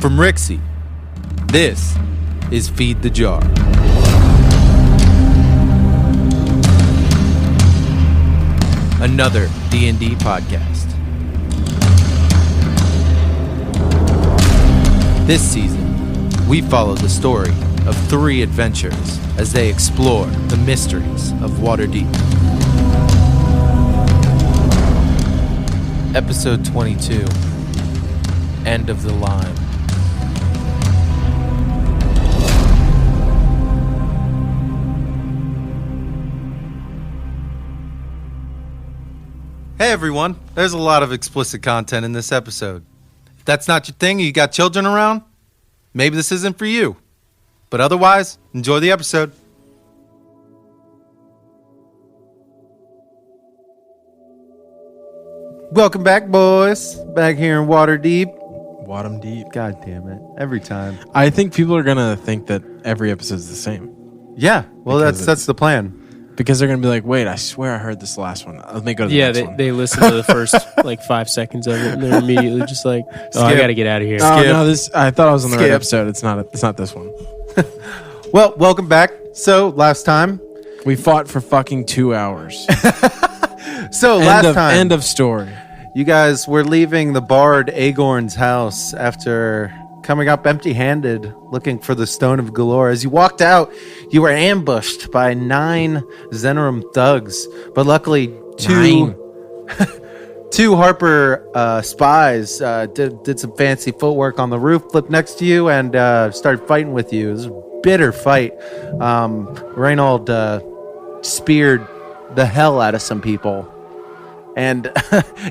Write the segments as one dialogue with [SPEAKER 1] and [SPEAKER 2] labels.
[SPEAKER 1] From Rixie, this is Feed the Jar. Another D&D podcast. This season, we follow the story of 3 adventurers as they explore the mysteries of Waterdeep. Episode 22, End of the Line. Hey everyone, there's a lot of explicit content in this episode. If that's not your thing and you got children around, maybe this isn't for you. But otherwise, enjoy the episode. Welcome back, boys. Back here in Waterdeep.
[SPEAKER 2] Wadham Deep.
[SPEAKER 1] God damn it. Every time.
[SPEAKER 2] I think people are going to think that every episode's the same.
[SPEAKER 1] Yeah, well, that's the plan.
[SPEAKER 2] Because they're going to be like, wait, I swear I heard this last one. Let me go to the next one.
[SPEAKER 3] They listen to the first 5 seconds of it, and they're immediately just like, oh, I got to get out of here.
[SPEAKER 2] Oh, no, I thought I was on the right episode. It's not this one.
[SPEAKER 1] Well, welcome back. So, last time.
[SPEAKER 2] We fought for fucking 2 hours.
[SPEAKER 1] So, last time.
[SPEAKER 2] End of story.
[SPEAKER 1] You guys were leaving the bard Agorn's house after coming up empty-handed, looking for the Stone of Galore. As you walked out, you were ambushed by 9 Zenerum thugs, but luckily two Harper spies did some fancy footwork on the roof, flipped next to you, and started fighting with you. It was a bitter fight. Reynold speared the hell out of some people. And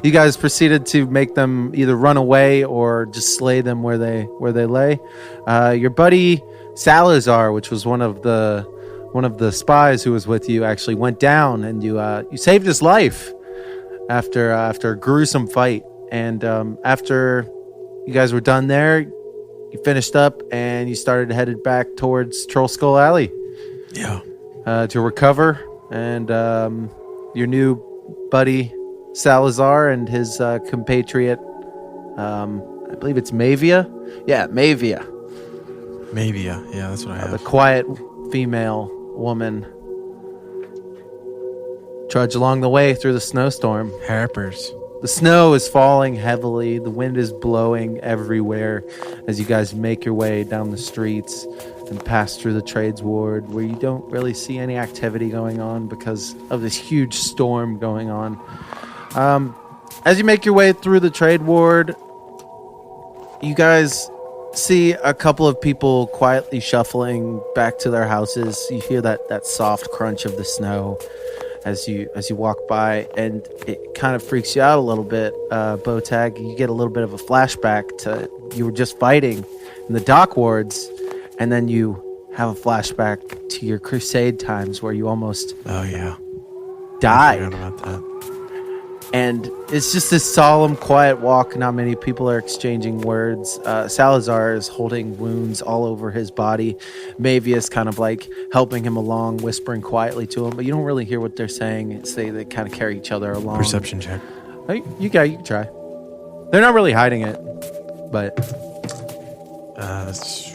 [SPEAKER 1] you guys proceeded to make them either run away or just slay them where they lay. Your buddy Salazar, which was one of the spies who was with you, actually went down, and you saved his life after a gruesome fight. And after you guys were done there, you finished up and you started headed back towards Troll Skull Alley.
[SPEAKER 2] Yeah.
[SPEAKER 1] To recover, and your new buddy Salazar and his compatriot, I believe it's Mavia. Yeah, Mavia.
[SPEAKER 2] Mavia. Yeah, that's what I have.
[SPEAKER 1] The quiet female woman trudge along the way through the snowstorm.
[SPEAKER 2] Harpers.
[SPEAKER 1] The snow is falling heavily. The wind is blowing everywhere as you guys make your way down the streets and pass through the trades ward, where you don't really see any activity going on because of this huge storm going on. As you make your way through the trade ward, you guys see a couple of people quietly shuffling back to their houses. You hear that soft crunch of the snow as you walk by, and it kind of freaks you out a little bit. Botag, you get a little bit of a flashback to you were just fighting in the dock wards, and then you have a flashback to your crusade times where you almost died.
[SPEAKER 2] I forgot about that.
[SPEAKER 1] And it's just this solemn, quiet walk. Not many people are exchanging words. Salazar is holding wounds all over his body. Mavia is kind of like helping him along, whispering quietly to him, but you don't really hear what they're saying. They kind of carry each other along.
[SPEAKER 2] Perception check.
[SPEAKER 1] You can try. They're not really hiding it, but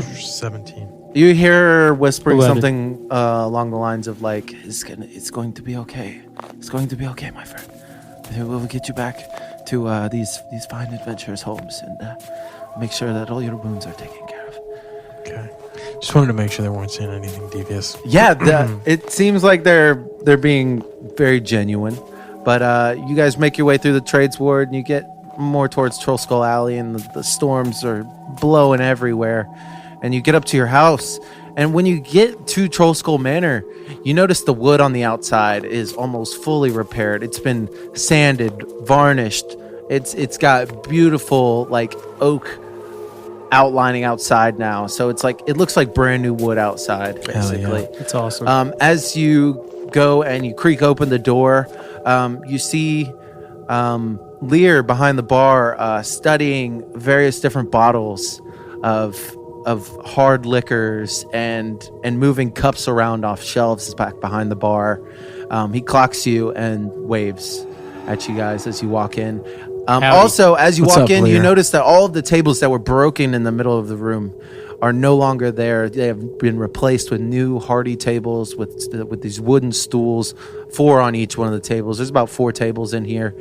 [SPEAKER 2] 17.
[SPEAKER 1] you hear her whispering
[SPEAKER 3] 11.
[SPEAKER 1] something along the lines of like, "It's going to be okay. It's going to be okay, my friend. We'll get you back to these fine adventurers' homes and make sure that all your wounds are taken care of."
[SPEAKER 2] Okay. Just wanted to make sure they weren't saying anything devious.
[SPEAKER 1] Yeah, it seems like they're being very genuine. But you guys make your way through the trades ward, and you get more towards Troll Skull Alley, and the storms are blowing everywhere. And you get up to your house, and when you get to Troll Skull Manor, you notice the wood on the outside is almost fully repaired. It's been sanded, varnished. It's got beautiful like oak outlining outside now. So it looks like brand new wood outside, basically.
[SPEAKER 2] Yeah.
[SPEAKER 3] It's awesome.
[SPEAKER 1] As you go and you creak open the door, you see Lear behind the bar studying various different bottles of hard liquors and moving cups around off shelves back behind the bar. He clocks you and waves at you guys as you walk in.
[SPEAKER 3] Howdy.
[SPEAKER 1] Also, as you
[SPEAKER 2] What's
[SPEAKER 1] walk
[SPEAKER 2] up,
[SPEAKER 1] in, you
[SPEAKER 2] Lear?
[SPEAKER 1] notice that all of the tables that were broken in the middle of the room are no longer there. They have been replaced with new hardy tables with these wooden stools, 4 on each one of the tables. There's about 4 tables in here.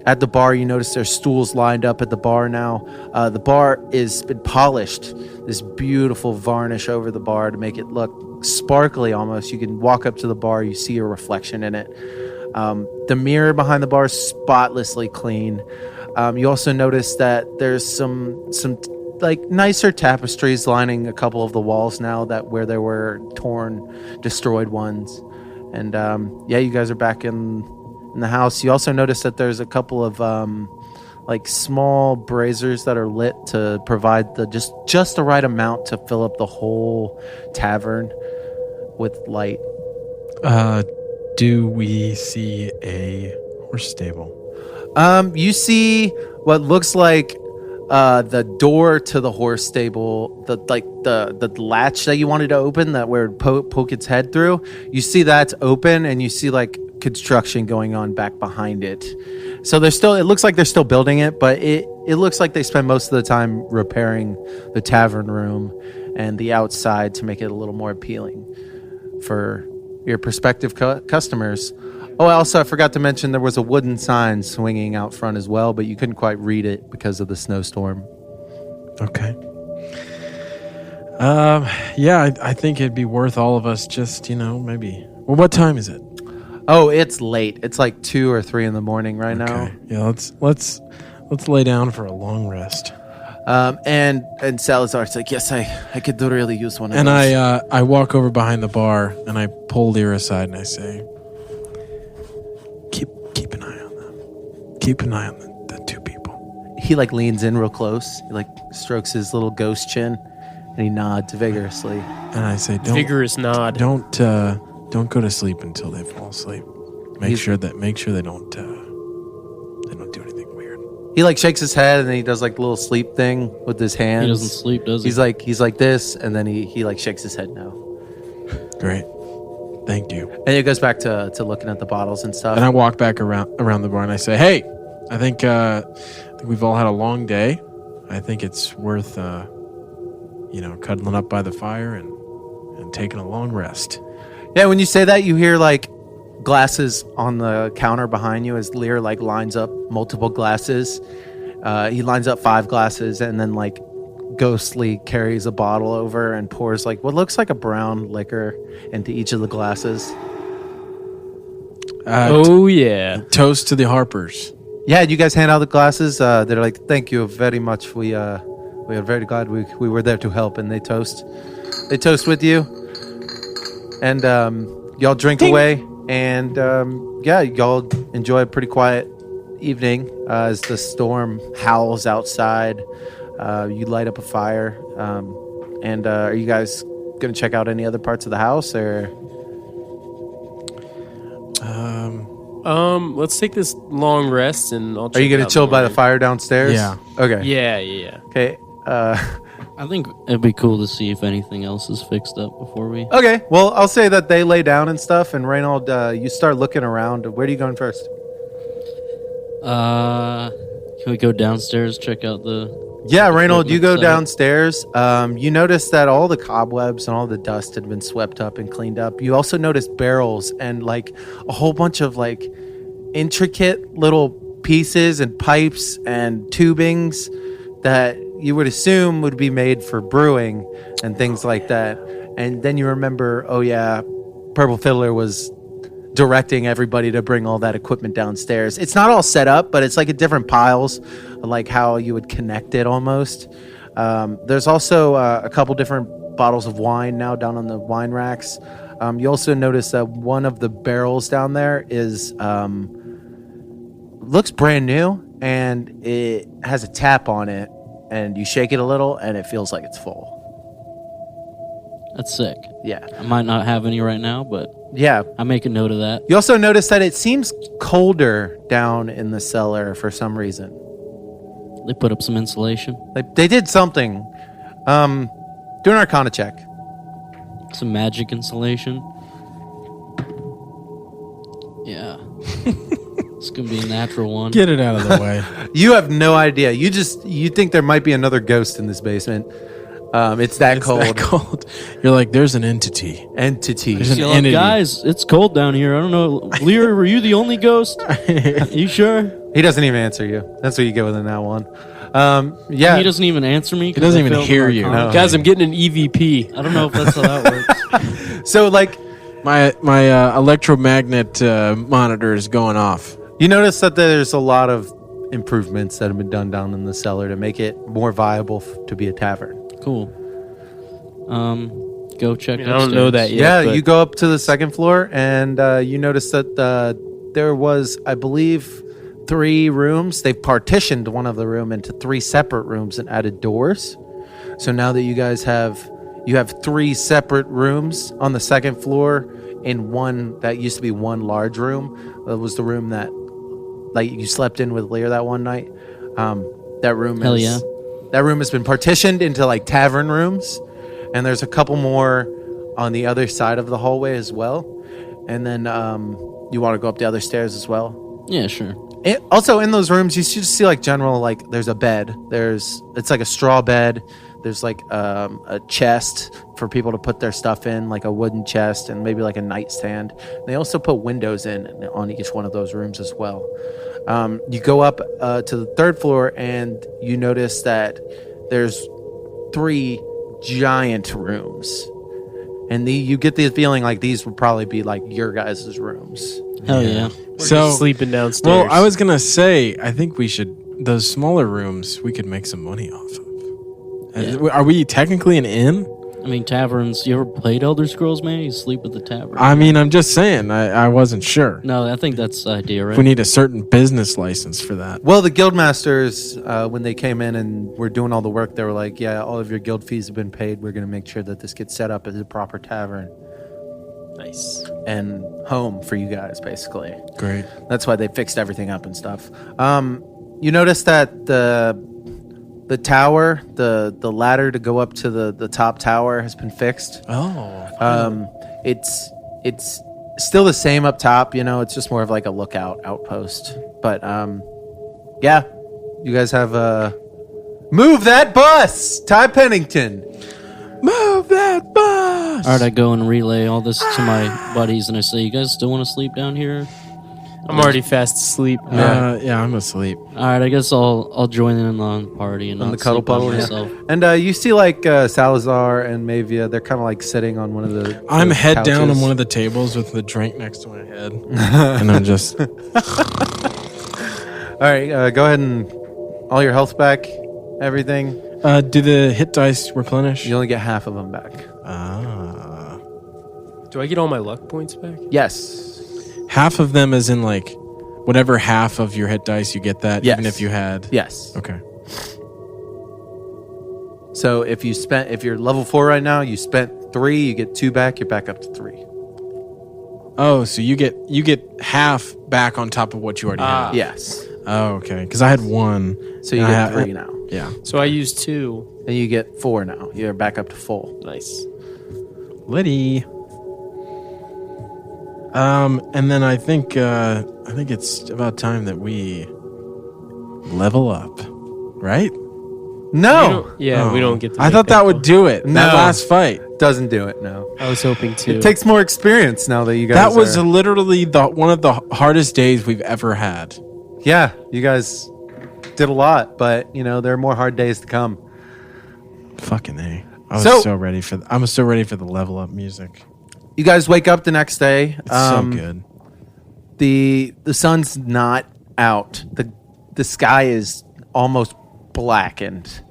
[SPEAKER 1] At the bar, you notice there's stools lined up at the bar now. The bar is been polished. This beautiful varnish over the bar to make it look sparkly almost. You can walk up to the bar, you see your reflection in it. The mirror behind the bar is spotlessly clean. You also notice that there's some like nicer tapestries lining a couple of the walls now that where there were torn, destroyed ones. And yeah, you guys are back in the house. You also notice that there's a couple of like small braziers that are lit to provide the just the right amount to fill up the whole tavern with light.
[SPEAKER 2] Do we see a horse stable?
[SPEAKER 1] You see what looks like the door to the horse stable, the latch that you wanted to open, that where poke its head through. You see that's open, and you see like construction going on back behind it. So it looks like they're still building it, but it looks like they spend most of the time repairing the tavern room and the outside to make it a little more appealing for your prospective customers. Oh, I forgot to mention there was a wooden sign swinging out front as well, but you couldn't quite read it because of the snowstorm.
[SPEAKER 2] Okay. Yeah, I think it'd be worth all of us just, maybe. Well, what time is it?
[SPEAKER 1] Oh, it's late. It's like 2 or 3 in the morning right now.
[SPEAKER 2] Yeah, let's lay down for a long rest.
[SPEAKER 1] And Salazar's like, yes, I could really use one of
[SPEAKER 2] And
[SPEAKER 1] those.
[SPEAKER 2] I walk over behind the bar and I pull Lear aside and I say, keep an eye on them. Keep an eye on the 2 people.
[SPEAKER 1] He like leans in real close. He like strokes his little ghost chin, and he nods vigorously.
[SPEAKER 2] And I say,
[SPEAKER 3] Vigorous nod.
[SPEAKER 2] Don't go to sleep until they fall asleep. Make sure they don't do anything weird.
[SPEAKER 1] He like shakes his head, and then he does like the little sleep thing with his hands.
[SPEAKER 4] He doesn't sleep, does he?
[SPEAKER 1] He's like this, and then he like shakes his head no.
[SPEAKER 2] Great. Thank you.
[SPEAKER 1] And he goes back to looking at the bottles and stuff.
[SPEAKER 2] And I walk back around the bar and I say, hey, I think we've all had a long day. I think it's worth cuddling up by the fire and taking a long rest.
[SPEAKER 1] Yeah, when you say that, you hear like glasses on the counter behind you as Lear like lines up multiple glasses. He lines up 5 glasses and then like ghostly carries a bottle over and pours like what looks like a brown liquor into each of the glasses.
[SPEAKER 3] Oh yeah.
[SPEAKER 2] Toast to the Harpers.
[SPEAKER 1] Yeah, you guys hand out the glasses. They're like, thank you very much. We are very glad we were there to help. And they toast with you. And y'all drink away. And yeah, y'all enjoy a pretty quiet evening as the storm howls outside. You light up a fire. And are you guys going to check out any other parts of the house? Or
[SPEAKER 3] Let's take this long rest, and I'll.
[SPEAKER 1] are you going to chill by the fire downstairs?
[SPEAKER 2] Yeah.
[SPEAKER 1] Okay.
[SPEAKER 3] Yeah.
[SPEAKER 1] Okay.
[SPEAKER 4] I think it'd be cool to see if anything else is fixed up before we...
[SPEAKER 1] Okay, well, I'll say that they lay down and stuff, and Reynold, you start looking around. Where are you going first?
[SPEAKER 4] Can we go downstairs, check out the...
[SPEAKER 1] Yeah, Reynold, you go
[SPEAKER 4] equipment setup?
[SPEAKER 1] downstairs. You notice that all the cobwebs and all the dust had been swept up and cleaned up. You also notice barrels and, like, a whole bunch of, like, intricate little pieces and pipes and tubings that you would assume would be made for brewing and things like that. And then you remember, oh yeah, Purple Fiddler was directing everybody to bring all that equipment downstairs. It's not all set up, but it's like at different piles, like how you would connect it almost. There's also a couple different bottles of wine now down on the wine racks. You also notice that one of the barrels down there is looks brand new, and it has a tap on it, and you shake it a little, and it feels like it's full.
[SPEAKER 4] That's sick.
[SPEAKER 1] Yeah.
[SPEAKER 4] I might not have any right now, but
[SPEAKER 1] Yeah.
[SPEAKER 4] I make a note of that.
[SPEAKER 1] You also notice that it seems colder down in the cellar for some reason.
[SPEAKER 4] They put up some insulation,
[SPEAKER 1] Like they did something. Do an Arcana check.
[SPEAKER 4] some magic insulation. Yeah. It's gonna be a natural one.
[SPEAKER 2] Get it out of the way.
[SPEAKER 1] You have no idea. You think there might be another ghost in this basement. It's that cold.
[SPEAKER 2] That cold. You're like, there's an entity.
[SPEAKER 1] Entity.
[SPEAKER 2] There's an
[SPEAKER 4] Yo,
[SPEAKER 2] entity.
[SPEAKER 4] guys, it's cold down here. I don't know. Lear, were you the only ghost? You sure?
[SPEAKER 1] He doesn't even answer you. That's what you get with in that one. Yeah.
[SPEAKER 4] He doesn't even answer me.
[SPEAKER 2] He doesn't even hear you.
[SPEAKER 1] No.
[SPEAKER 3] Guys, I'm getting an EVP.
[SPEAKER 4] I don't know if that's how that works.
[SPEAKER 1] So like,
[SPEAKER 2] My electromagnet monitor is going off.
[SPEAKER 1] you notice that there's a lot of improvements that have been done down in the cellar to make it more viable to be a tavern.
[SPEAKER 4] Cool. Go check.
[SPEAKER 3] I don't know that yet.
[SPEAKER 1] Yeah,
[SPEAKER 3] but
[SPEAKER 1] you go up to the second floor and you notice that there was, I believe, 3 rooms. They've partitioned one of the room into 3 separate rooms and added doors. So now that you guys have 3 separate rooms on the second floor in one that used to be one large room. That was the room that like you slept in with Lear that one night. That room
[SPEAKER 4] Hell
[SPEAKER 1] is,
[SPEAKER 4] yeah.
[SPEAKER 1] That room has been partitioned into like tavern rooms, and there's a couple more on the other side of the hallway as well. And then you want to go up the other stairs as well.
[SPEAKER 4] Yeah, sure.
[SPEAKER 1] Also in those rooms, you just see like general, like there's a bed. It's like a straw bed. There's like a chest for people to put their stuff in, like a wooden chest, and maybe like a nightstand. They also put windows in on each one of those rooms as well. You go up to the third floor and you notice that there's 3 giant rooms. And you get the feeling like these would probably be like your guys' rooms.
[SPEAKER 4] Hell yeah.
[SPEAKER 3] we're
[SPEAKER 2] So
[SPEAKER 3] just sleeping downstairs.
[SPEAKER 2] well, I was gonna say, I think we should those smaller rooms we could make some money off of.
[SPEAKER 4] Yeah.
[SPEAKER 2] Are we technically an inn?
[SPEAKER 4] I mean, taverns. You ever played Elder Scrolls, man? You sleep at the tavern.
[SPEAKER 2] I mean, I'm just saying. I wasn't sure.
[SPEAKER 4] No, I think that's the idea, right?
[SPEAKER 2] We need a certain business license for that.
[SPEAKER 1] Well, the guildmasters, when they came in and were doing all the work, they were like, yeah, all of your guild fees have been paid. We're going to make sure that this gets set up as a proper tavern
[SPEAKER 3] Nice.
[SPEAKER 1] and home for you guys, basically.
[SPEAKER 2] Great.
[SPEAKER 1] That's why they fixed everything up and stuff. You notice that the tower, the ladder to go up to the top tower has been fixed.
[SPEAKER 2] Oh.
[SPEAKER 1] It's still the same up top, it's just more of like a lookout outpost. But yeah, you guys have move that bus, Ty Pennington.
[SPEAKER 2] Move that bus.
[SPEAKER 4] All right, I go and relay all this to my buddies, and I say, "You guys still want to sleep down here?"
[SPEAKER 3] I'm already fast asleep.
[SPEAKER 2] Yeah, I'm asleep.
[SPEAKER 4] All right, I guess I'll join in on the party and
[SPEAKER 1] On
[SPEAKER 4] not
[SPEAKER 1] the cuddle
[SPEAKER 4] sleep by
[SPEAKER 1] puddle, yeah.
[SPEAKER 4] myself.
[SPEAKER 1] And you see like Salazar and Mavia, they're kind of like sitting on one of the
[SPEAKER 2] I'm head down on
[SPEAKER 1] couches.
[SPEAKER 2] one of the tables with the drink next to my head, and I'm just.
[SPEAKER 1] All right, go ahead and all your health back, everything.
[SPEAKER 2] Do the hit dice replenish?
[SPEAKER 1] You only get half of them back.
[SPEAKER 2] Ah.
[SPEAKER 3] Do I get all my luck points back?
[SPEAKER 1] Yes.
[SPEAKER 2] Half of them is in like whatever half of your hit dice you get that,
[SPEAKER 1] Yes.
[SPEAKER 2] even if you had.
[SPEAKER 1] Yes.
[SPEAKER 2] Okay.
[SPEAKER 1] So if you're level 4 right now, you spent 3, you get 2 back, you're back up to 3.
[SPEAKER 2] Oh, so you get half back on top of what you already had.
[SPEAKER 1] Yes.
[SPEAKER 2] Oh, okay. Because I had 1.
[SPEAKER 1] So you
[SPEAKER 2] and I
[SPEAKER 1] get
[SPEAKER 2] had-
[SPEAKER 1] 3 now.
[SPEAKER 2] Yeah.
[SPEAKER 3] So I used 2.
[SPEAKER 1] And you get 4 now. You're back up to full.
[SPEAKER 3] Nice.
[SPEAKER 2] Liddy. And then I think it's about time that we level up, right?
[SPEAKER 1] No.
[SPEAKER 3] We don't get to
[SPEAKER 2] I
[SPEAKER 3] make
[SPEAKER 2] thought that would do it.
[SPEAKER 1] No.
[SPEAKER 2] That last fight.
[SPEAKER 1] Doesn't do it, no.
[SPEAKER 3] I was hoping to.
[SPEAKER 1] It takes more experience now that you guys
[SPEAKER 2] That was
[SPEAKER 1] are-
[SPEAKER 2] literally one of the hardest days we've ever had.
[SPEAKER 1] Yeah, you guys did a lot, but, there are more hard days to come.
[SPEAKER 2] Fucking A. I was
[SPEAKER 1] So-
[SPEAKER 2] so ready for I'm so ready for the level up music.
[SPEAKER 1] You guys wake up the next day.
[SPEAKER 2] It's so good.
[SPEAKER 1] The sun's not out. The sky is almost blackened.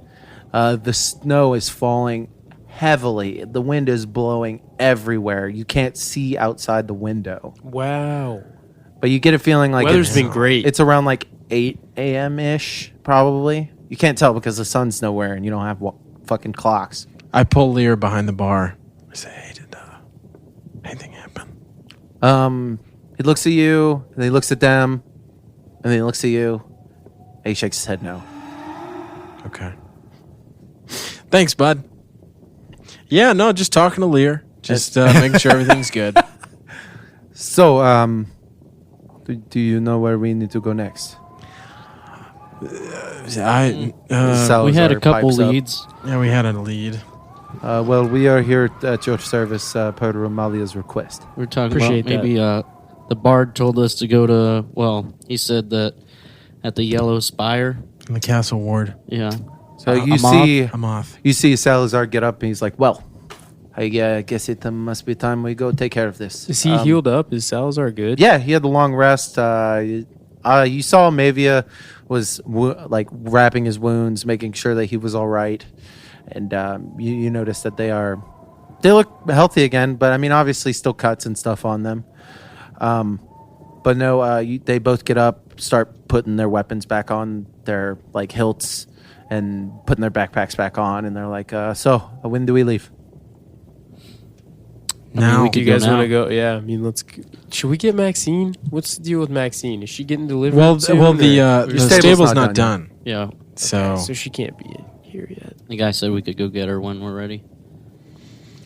[SPEAKER 1] The snow is falling heavily. The wind is blowing everywhere. You can't see outside the window.
[SPEAKER 3] Wow.
[SPEAKER 1] But you get a feeling like
[SPEAKER 3] Weather's been great.
[SPEAKER 1] It's around like 8 a.m. ish, probably. You can't tell because the sun's nowhere and you don't have fucking clocks.
[SPEAKER 2] I pull Lear behind the bar. I say, hey, did anything happen?
[SPEAKER 1] He looks at you, and then he looks at them, and then he looks at you. And he shakes his head no.
[SPEAKER 2] Okay. Thanks, bud. Yeah, no, just talking to Lear. Just making sure everything's good.
[SPEAKER 1] So, Do you know where we need to go next?
[SPEAKER 2] I
[SPEAKER 1] Salazar
[SPEAKER 4] we had a couple
[SPEAKER 1] pipes up.
[SPEAKER 4] leads.
[SPEAKER 2] yeah, we had a lead.
[SPEAKER 1] Well, we are here at your service per Romalia's request.
[SPEAKER 4] We were talking
[SPEAKER 3] Appreciate
[SPEAKER 4] about maybe the bard told us to go to. Well, he said that at the Yellow Spire.
[SPEAKER 2] In the castle ward.
[SPEAKER 4] Yeah.
[SPEAKER 1] So you
[SPEAKER 2] I'm off.
[SPEAKER 1] see Salazar get up and he's like, "Well, I guess it must be time we go take care of this."
[SPEAKER 3] Is he healed up? Is Salazar good?
[SPEAKER 1] Yeah, he had the long rest. You saw Mavia was wrapping his wounds, making sure that he was all right, and you noticed that they look healthy again. But I mean, obviously, still cuts and stuff on them. But no, they both get up, start putting their weapons back on their hilts, and putting their backpacks back on, and they're like, "So, when do we leave?"
[SPEAKER 2] Now,
[SPEAKER 3] Do you guys want to go? Yeah, I mean, should we get Maxine? What's the deal with Maxine? Is she getting delivered?
[SPEAKER 2] well,
[SPEAKER 3] soon,
[SPEAKER 2] the stable's not done.
[SPEAKER 4] Yeah.
[SPEAKER 2] So
[SPEAKER 3] so she can't be in here yet.
[SPEAKER 4] The guy said we could go get her when we're ready.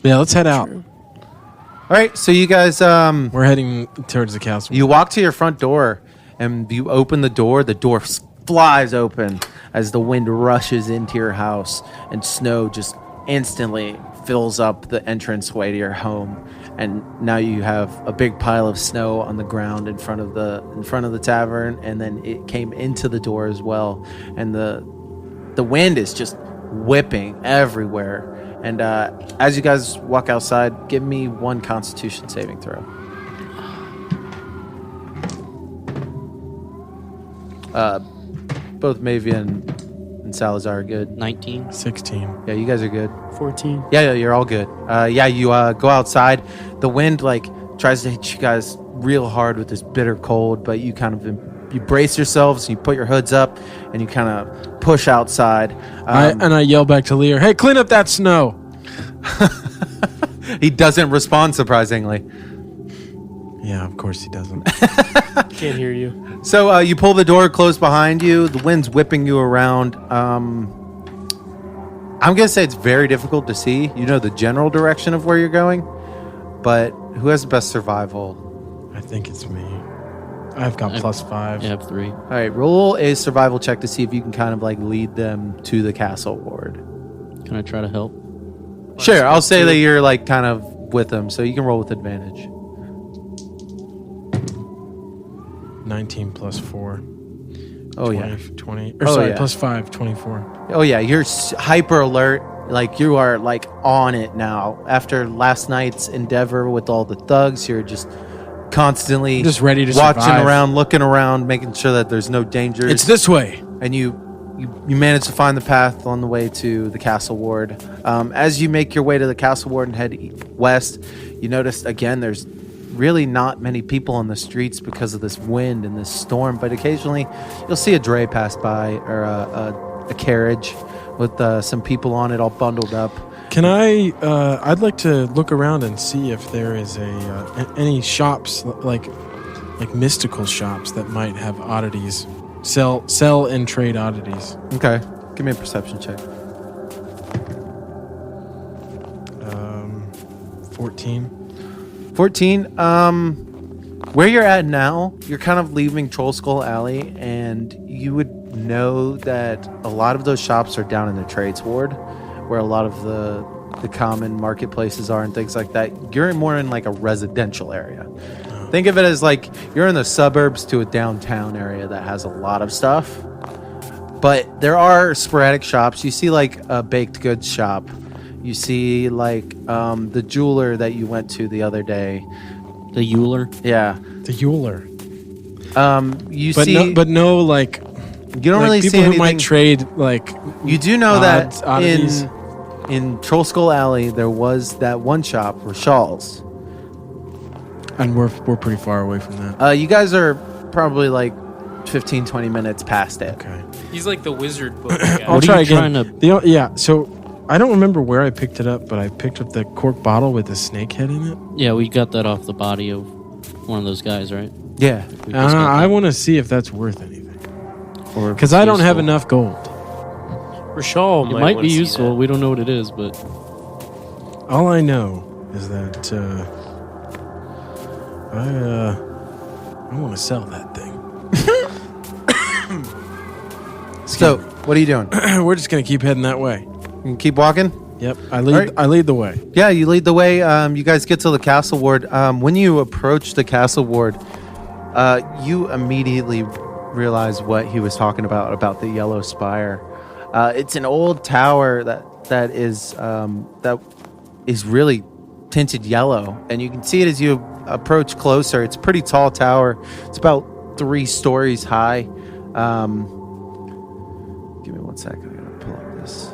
[SPEAKER 2] yeah, let's head out.
[SPEAKER 3] True.
[SPEAKER 1] All right, so you guys,
[SPEAKER 2] We're heading towards the castle.
[SPEAKER 1] you walk to your front door, and you open the door. The door flies open as the wind rushes into your house, and snow just instantly fills up the entranceway to your home. And now you have a big pile of snow on the ground in front of the tavern, and then it came into the door as well. And the wind is just whipping everywhere. And as you guys walk outside, give me one Constitution saving throw. Both Mavia and Salazar are good.
[SPEAKER 4] 19.
[SPEAKER 2] 16.
[SPEAKER 1] Yeah, you guys are good.
[SPEAKER 3] 14.
[SPEAKER 1] Yeah, you're all good. You go outside. The wind tries to hit you guys real hard with this bitter cold, but you kind of you brace yourselves. You put your hoods up, and you kind of push outside.
[SPEAKER 2] I yell back to Lear, "Hey, clean up that snow!"
[SPEAKER 1] He doesn't respond, surprisingly.
[SPEAKER 2] Yeah, of course he doesn't.
[SPEAKER 3] Can't hear you.
[SPEAKER 1] So you pull the door closed behind you. The wind's whipping you around. I'm gonna say it's very difficult to see. You know the general direction of where you're going, but who has the best survival?
[SPEAKER 2] I think it's me. I've got +5.
[SPEAKER 4] I have 3.
[SPEAKER 1] All right, roll a survival check to see if you can kind of lead them to the castle ward.
[SPEAKER 4] Can I try to help?
[SPEAKER 1] Sure, I'll say that you're kind of with them, so you can roll with advantage.
[SPEAKER 2] 19 + 4.
[SPEAKER 1] Oh
[SPEAKER 2] 20,
[SPEAKER 1] yeah.
[SPEAKER 2] 20.
[SPEAKER 1] Oh,
[SPEAKER 2] Sorry,
[SPEAKER 1] yeah.
[SPEAKER 2] +5, 24.
[SPEAKER 1] Oh yeah, you're hyper alert. You are on it now. After last night's endeavor with all the thugs, you're just constantly
[SPEAKER 2] Just ready to
[SPEAKER 1] watching
[SPEAKER 2] survive.
[SPEAKER 1] around, looking around, making sure that there's no dangers.
[SPEAKER 2] It's this way.
[SPEAKER 1] And you manage to find the path on the way to the castle ward. As you make your way to the castle ward and head west, you notice again there's really not many people on the streets because of this wind and this storm, but occasionally you'll see a dray pass by or a carriage with some people on it all bundled up.
[SPEAKER 2] Can I? I'd like to look around and see if there is any shops like mystical shops that might have oddities, sell and trade oddities.
[SPEAKER 1] Okay, give me a perception check.
[SPEAKER 2] 14.
[SPEAKER 1] 14. Where you're at now, you're kind of leaving Troll Skull Alley, and you would know that a lot of those shops are down in the trades ward, where a lot of the common marketplaces are and things like that. You're more in a residential area. Think of it as you're in the suburbs to a downtown area that has a lot of stuff. But there are sporadic shops. You see a baked goods shop. You see the jeweler that you went to the other day.
[SPEAKER 4] The Euler?
[SPEAKER 1] Yeah.
[SPEAKER 2] The Euler.
[SPEAKER 1] You
[SPEAKER 2] But
[SPEAKER 1] see,
[SPEAKER 2] no,
[SPEAKER 1] you don't really
[SPEAKER 2] people
[SPEAKER 1] see
[SPEAKER 2] who
[SPEAKER 1] anything.
[SPEAKER 2] might trade
[SPEAKER 1] You do know that
[SPEAKER 2] oddities.
[SPEAKER 1] in Troll Skull Alley there was that one shop for shawls.
[SPEAKER 2] And we're pretty far away from that.
[SPEAKER 1] You guys are probably 15, 20 minutes past it.
[SPEAKER 2] Okay.
[SPEAKER 3] He's like the wizard book guy.
[SPEAKER 2] I'll
[SPEAKER 4] What are
[SPEAKER 2] try
[SPEAKER 4] you
[SPEAKER 2] again.
[SPEAKER 4] trying
[SPEAKER 2] Yeah. So I don't remember where I picked it up, but I picked up the cork bottle with the snake head in it.
[SPEAKER 4] Yeah, we got that off the body of one of those guys, right?
[SPEAKER 1] Yeah.
[SPEAKER 4] We just got
[SPEAKER 2] I
[SPEAKER 4] that.
[SPEAKER 2] want to see if that's worth anything.
[SPEAKER 4] Or if
[SPEAKER 2] Because
[SPEAKER 4] it's
[SPEAKER 2] I don't have
[SPEAKER 4] useful.
[SPEAKER 2] enough gold.
[SPEAKER 3] Rashal
[SPEAKER 4] It
[SPEAKER 3] might
[SPEAKER 4] might
[SPEAKER 3] wanna
[SPEAKER 4] be
[SPEAKER 3] see
[SPEAKER 4] useful.
[SPEAKER 3] that.
[SPEAKER 4] We don't know what it is, but
[SPEAKER 2] All I know is that I want to sell that thing.
[SPEAKER 1] So, what are you doing?
[SPEAKER 2] We're just gonna keep heading that way.
[SPEAKER 1] You can keep walking?
[SPEAKER 2] Yep, I lead.
[SPEAKER 1] right.
[SPEAKER 2] I lead the way.
[SPEAKER 1] Yeah, you lead the way. You guys get to the castle ward. When you approach the castle ward, you immediately realize what he was talking about the Yellow Spire. It's an old tower that is really tinted yellow, and you can see it as you approach closer. It's a pretty tall tower. It's about 3 stories high. Give me 1 sec. I gotta pull up this.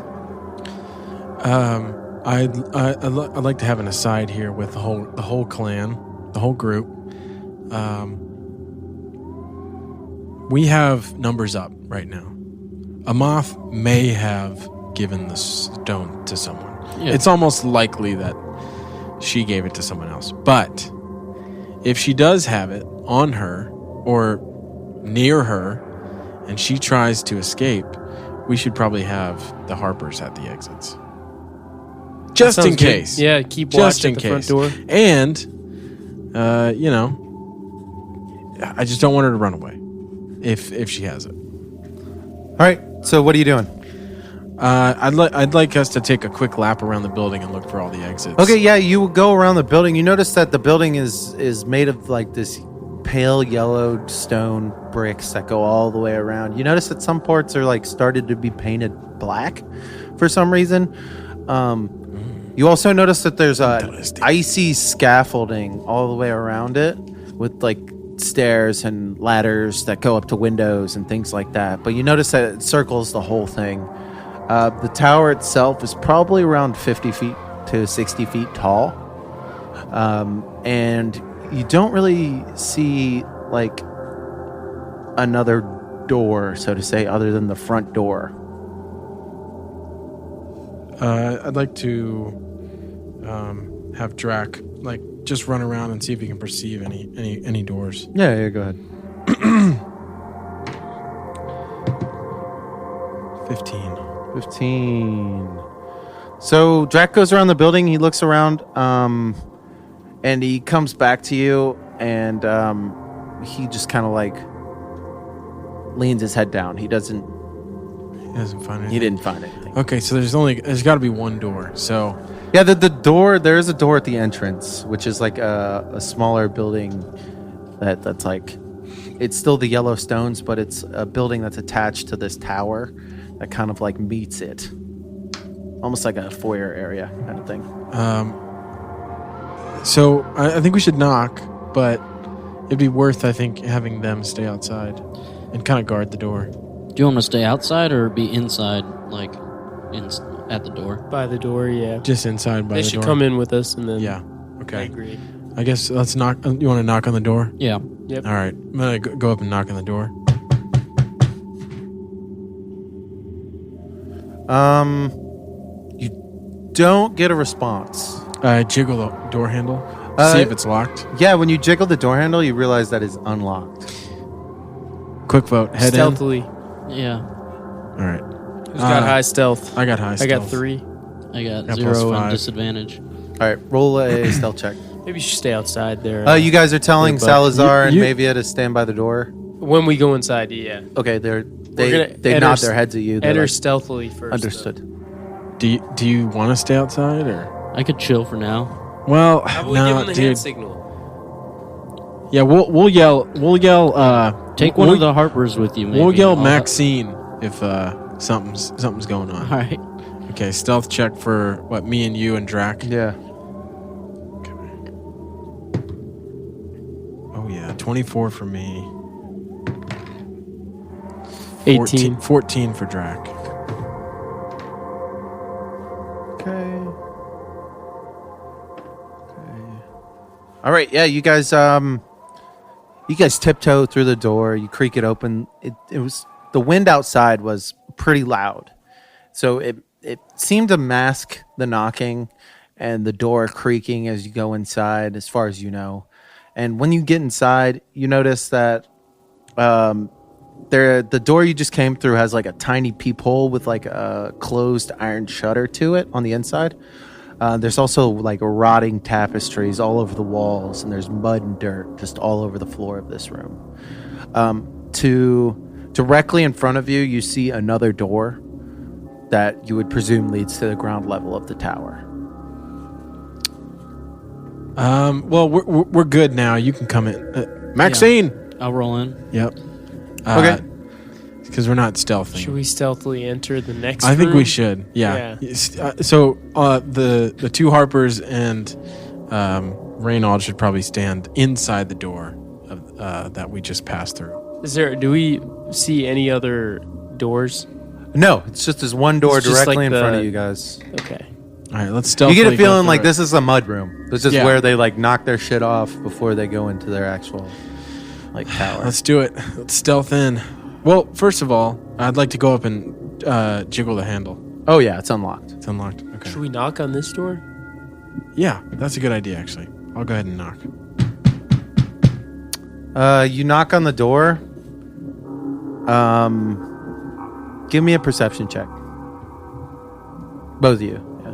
[SPEAKER 2] I'd like to have an aside here with the whole clan, the whole group. We have numbers up right now. Amoth may have given the stone to someone.
[SPEAKER 4] Yeah.
[SPEAKER 2] It's almost likely that she gave it to someone else. But if she does have it on her or near her and she tries to escape, we should probably have the Harpers at the exits. Just in
[SPEAKER 3] Sounds good.
[SPEAKER 2] case.
[SPEAKER 3] Yeah, keep
[SPEAKER 2] Just
[SPEAKER 3] watch
[SPEAKER 2] in
[SPEAKER 3] at the front
[SPEAKER 2] case.
[SPEAKER 3] door.
[SPEAKER 2] And, I just don't want her to run away if she has it.
[SPEAKER 1] All right. So, what are you doing?
[SPEAKER 2] I'd like us to take a quick lap around the building and look for all the exits.
[SPEAKER 1] Okay, yeah, you go around the building. You notice that the building is made of like this pale yellow stone bricks that go all the way around. You notice that some parts are like started to be painted black for some reason. You also notice that there's icy scaffolding all the way around it with like stairs and ladders that go up to windows and things like that. But you notice that it circles the whole thing. The tower itself is probably around 50 feet to 60 feet tall. And you don't really see like another door, so to say, other than the front door.
[SPEAKER 2] I'd like to have Drac just run around and see if he can perceive any doors.
[SPEAKER 1] Yeah, go ahead. 15. So Drac goes around the building. He looks around, and he comes back to you, and he just kind of like leans his head down. He doesn't
[SPEAKER 2] find anything.
[SPEAKER 1] He didn't find anything.
[SPEAKER 2] Okay, so there's got to be one door. So
[SPEAKER 1] Yeah, the door. There is a door at the entrance, which is like a smaller building that's like it's still the yellow stones, but it's a building that's attached to this tower that kind of like meets it, almost like a foyer area kind of thing.
[SPEAKER 2] so I think we should knock, but it'd be worth, I think, having them stay outside and kind of guard the door.
[SPEAKER 4] Do you want to stay outside or be inside, at the door?
[SPEAKER 3] By the door, yeah.
[SPEAKER 2] Just inside by
[SPEAKER 3] They
[SPEAKER 2] the
[SPEAKER 3] should
[SPEAKER 2] door.
[SPEAKER 3] come in with us, and then
[SPEAKER 2] Yeah.
[SPEAKER 3] I
[SPEAKER 2] Okay.
[SPEAKER 3] agree.
[SPEAKER 2] I guess let's knock. You want to knock on the door?
[SPEAKER 4] Yeah.
[SPEAKER 3] Yep.
[SPEAKER 2] All right. I'm gonna go up and knock on the door.
[SPEAKER 1] You don't get a response.
[SPEAKER 2] Jiggle the door handle.
[SPEAKER 1] Uh,
[SPEAKER 2] See if it's locked.
[SPEAKER 1] Yeah, when you jiggle the door handle, you realize that it's unlocked.
[SPEAKER 2] Quick vote. Head
[SPEAKER 3] Stealthily.
[SPEAKER 4] Yeah.
[SPEAKER 2] in. All right.
[SPEAKER 3] Who's got high stealth?
[SPEAKER 2] I got high
[SPEAKER 3] I
[SPEAKER 2] stealth.
[SPEAKER 3] got 3.
[SPEAKER 4] I got
[SPEAKER 2] Got
[SPEAKER 4] 0 and
[SPEAKER 2] +5.
[SPEAKER 4] disadvantage.
[SPEAKER 1] All right, roll a stealth check.
[SPEAKER 3] Maybe you should stay outside there.
[SPEAKER 1] You guys are telling
[SPEAKER 3] Yeah, but
[SPEAKER 1] Salazar
[SPEAKER 2] you-
[SPEAKER 1] and Mavia to stand by the door.
[SPEAKER 3] when we go inside, yeah.
[SPEAKER 1] Okay, they
[SPEAKER 3] gonna
[SPEAKER 1] nod
[SPEAKER 3] enter-
[SPEAKER 1] their heads at you. They're
[SPEAKER 3] Enter
[SPEAKER 1] like,
[SPEAKER 3] stealthily first.
[SPEAKER 1] understood.
[SPEAKER 2] Do you want to stay outside or?
[SPEAKER 4] I could chill for now.
[SPEAKER 2] Well,
[SPEAKER 3] How about we give
[SPEAKER 2] no,
[SPEAKER 3] him the
[SPEAKER 2] dude.
[SPEAKER 3] hand signal?
[SPEAKER 2] Yeah, we'll yell.
[SPEAKER 4] Take one of the Harpers with you, maybe.
[SPEAKER 2] We'll yell
[SPEAKER 4] I'll-
[SPEAKER 2] Maxine if something's going on.
[SPEAKER 4] All right.
[SPEAKER 2] Okay, stealth check for what, me and you and Drac.
[SPEAKER 1] Yeah.
[SPEAKER 2] Oh yeah, 24 for me.
[SPEAKER 3] 18.
[SPEAKER 2] 14 for Drac.
[SPEAKER 1] Okay. All right. Yeah, you guys tiptoe through the door. You creak it open. It was the wind outside was pretty loud, so it seemed to mask the knocking and the door creaking as you go inside, as far as you know. And when you get inside, you notice that the door you just came through has like a tiny peephole with like a closed iron shutter to it on the inside. There's also like rotting tapestries all over the walls, and there's mud and dirt just all over the floor of this room. Directly in front of you, you see another door that you would presume leads to the ground level of the tower.
[SPEAKER 2] Well, we're good now. You can come in. Maxine!
[SPEAKER 4] I'll roll in.
[SPEAKER 2] Yep.
[SPEAKER 1] Okay.
[SPEAKER 2] Because we're not stealthing.
[SPEAKER 3] Should we stealthily enter the next
[SPEAKER 2] I think
[SPEAKER 3] room?
[SPEAKER 2] we should. Yeah. So the two Harpers and Reynald should probably stand inside the door of, that we just passed through.
[SPEAKER 3] Do we see any other doors?
[SPEAKER 1] No, it's just this one door
[SPEAKER 3] It's just
[SPEAKER 1] directly
[SPEAKER 3] like
[SPEAKER 1] in front of
[SPEAKER 3] the-
[SPEAKER 1] you guys.
[SPEAKER 3] Okay.
[SPEAKER 2] All right, let's
[SPEAKER 1] You
[SPEAKER 2] stealthily
[SPEAKER 1] get a
[SPEAKER 2] go
[SPEAKER 1] feeling
[SPEAKER 2] through
[SPEAKER 1] like
[SPEAKER 2] it.
[SPEAKER 1] this is a mud room. This is
[SPEAKER 2] Yeah.
[SPEAKER 1] where they like knock their shit off before they go into their actual like tower.
[SPEAKER 2] Let's do it. Let's stealth in. Well, first of all, I'd like to go up and jiggle the handle.
[SPEAKER 1] Oh yeah, it's unlocked.
[SPEAKER 2] It's unlocked. Okay.
[SPEAKER 3] Should we knock on this door?
[SPEAKER 2] Yeah, that's a good idea, actually. I'll go ahead and knock.
[SPEAKER 1] You knock on the door. Give me a perception check. Both of you. Yeah.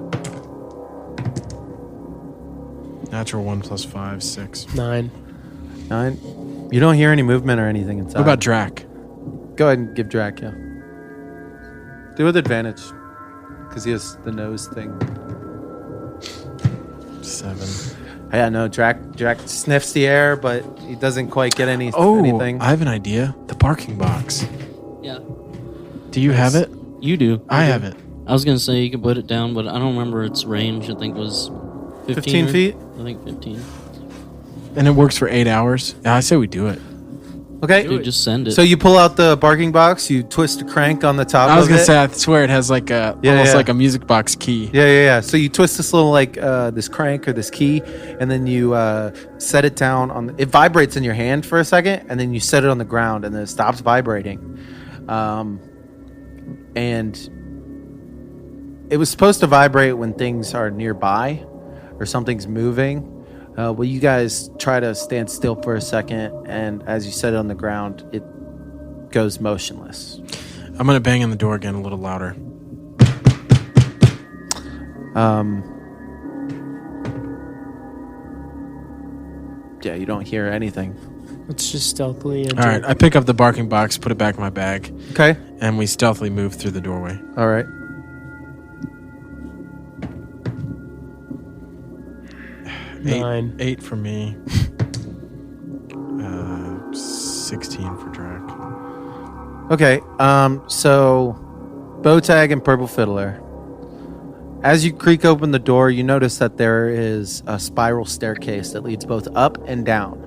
[SPEAKER 2] Natural 1 + 5, 6.
[SPEAKER 3] 9.
[SPEAKER 1] 9. You don't hear any movement or anything inside.
[SPEAKER 2] What about Drac?
[SPEAKER 1] Go ahead and give Drac, yeah. Do with advantage. Because he has the nose thing.
[SPEAKER 2] 7.
[SPEAKER 1] Yeah, no, Drac sniffs the air, but he doesn't quite get anything.
[SPEAKER 2] I have an idea. The parking box.
[SPEAKER 4] Yeah.
[SPEAKER 2] Do you have it?
[SPEAKER 4] You do.
[SPEAKER 2] I have it.
[SPEAKER 4] I was going to say you can put it down, but I don't remember its range. I think it was
[SPEAKER 1] 15 feet?
[SPEAKER 4] I think 15.
[SPEAKER 2] And it works for 8 hours? Yeah, I say we do it.
[SPEAKER 1] Okay.
[SPEAKER 4] Dude, just send it.
[SPEAKER 1] So you pull out the barking box, you twist a crank on the top
[SPEAKER 2] I was
[SPEAKER 1] of
[SPEAKER 2] going to
[SPEAKER 1] it.
[SPEAKER 2] say, I swear it has like a,
[SPEAKER 1] Yeah,
[SPEAKER 2] almost
[SPEAKER 1] yeah.
[SPEAKER 2] like a music box key.
[SPEAKER 1] Yeah. So you twist this little like this crank or this key, and then you set it down on. It vibrates in your hand for a second, and then you set it on the ground, and then it stops vibrating. And it was supposed to vibrate when things are nearby or something's moving. Well, you guys try to stand still for a second, and as you set it on the ground, it goes motionless.
[SPEAKER 2] I'm going to bang on the door again a little louder.
[SPEAKER 1] Yeah, you don't hear anything.
[SPEAKER 3] Let's just stealthily enter.
[SPEAKER 2] All right, I pick up the barking box, put it back in my bag,
[SPEAKER 1] Okay.
[SPEAKER 2] and we stealthily move through the doorway.
[SPEAKER 1] All right.
[SPEAKER 3] 9.
[SPEAKER 2] 8 for me. 16 for Drac.
[SPEAKER 1] Okay, so Bowtag and Purple Fiddler. As you creak open the door, you notice that there is a spiral staircase that leads both up and down.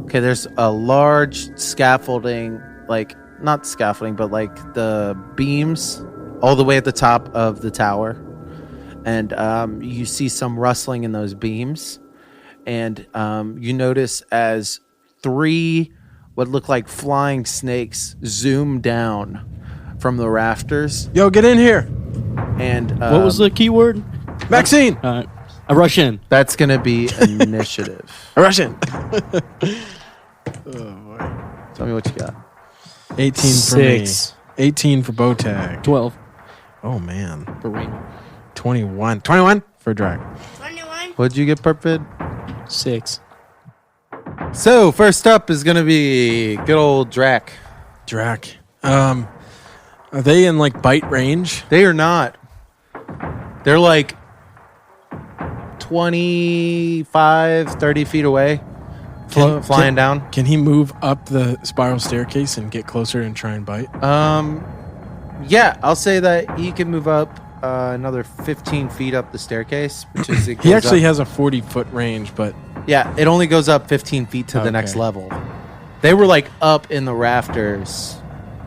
[SPEAKER 1] Okay, there's a large scaffolding, like, not scaffolding, but like the beams all the way at the top of the tower. And you see some rustling in those beams. And you notice as 3 what look like flying snakes zoom down from the rafters.
[SPEAKER 2] Yo, get in here.
[SPEAKER 1] And
[SPEAKER 4] what was the keyword?
[SPEAKER 2] Maxine!
[SPEAKER 4] I rush in.
[SPEAKER 1] that's going to be initiative.
[SPEAKER 2] Rush in.
[SPEAKER 1] Tell me what you got.
[SPEAKER 2] 18 for
[SPEAKER 3] 6.
[SPEAKER 2] me. 18 for Bowtag.
[SPEAKER 4] 12
[SPEAKER 2] Oh, man.
[SPEAKER 4] for Raynor.
[SPEAKER 2] 21. 21 for Drac.
[SPEAKER 1] What'd you get, Purpid?
[SPEAKER 3] 6.
[SPEAKER 1] So, first up is going to be good old Drac.
[SPEAKER 2] Drac. Are they in, like, bite range?
[SPEAKER 1] They are not. They're like 25, 30 feet away, flying down.
[SPEAKER 2] Can he move up the spiral staircase and get closer and try and bite?
[SPEAKER 1] Yeah, I'll say that he can move up another 15 feet up the staircase, which is it
[SPEAKER 2] He
[SPEAKER 1] goes
[SPEAKER 2] actually
[SPEAKER 1] up-
[SPEAKER 2] has a 40-foot range, but
[SPEAKER 1] Yeah, it only goes up 15 feet to the next
[SPEAKER 2] Okay.
[SPEAKER 1] level. They were like up in the rafters,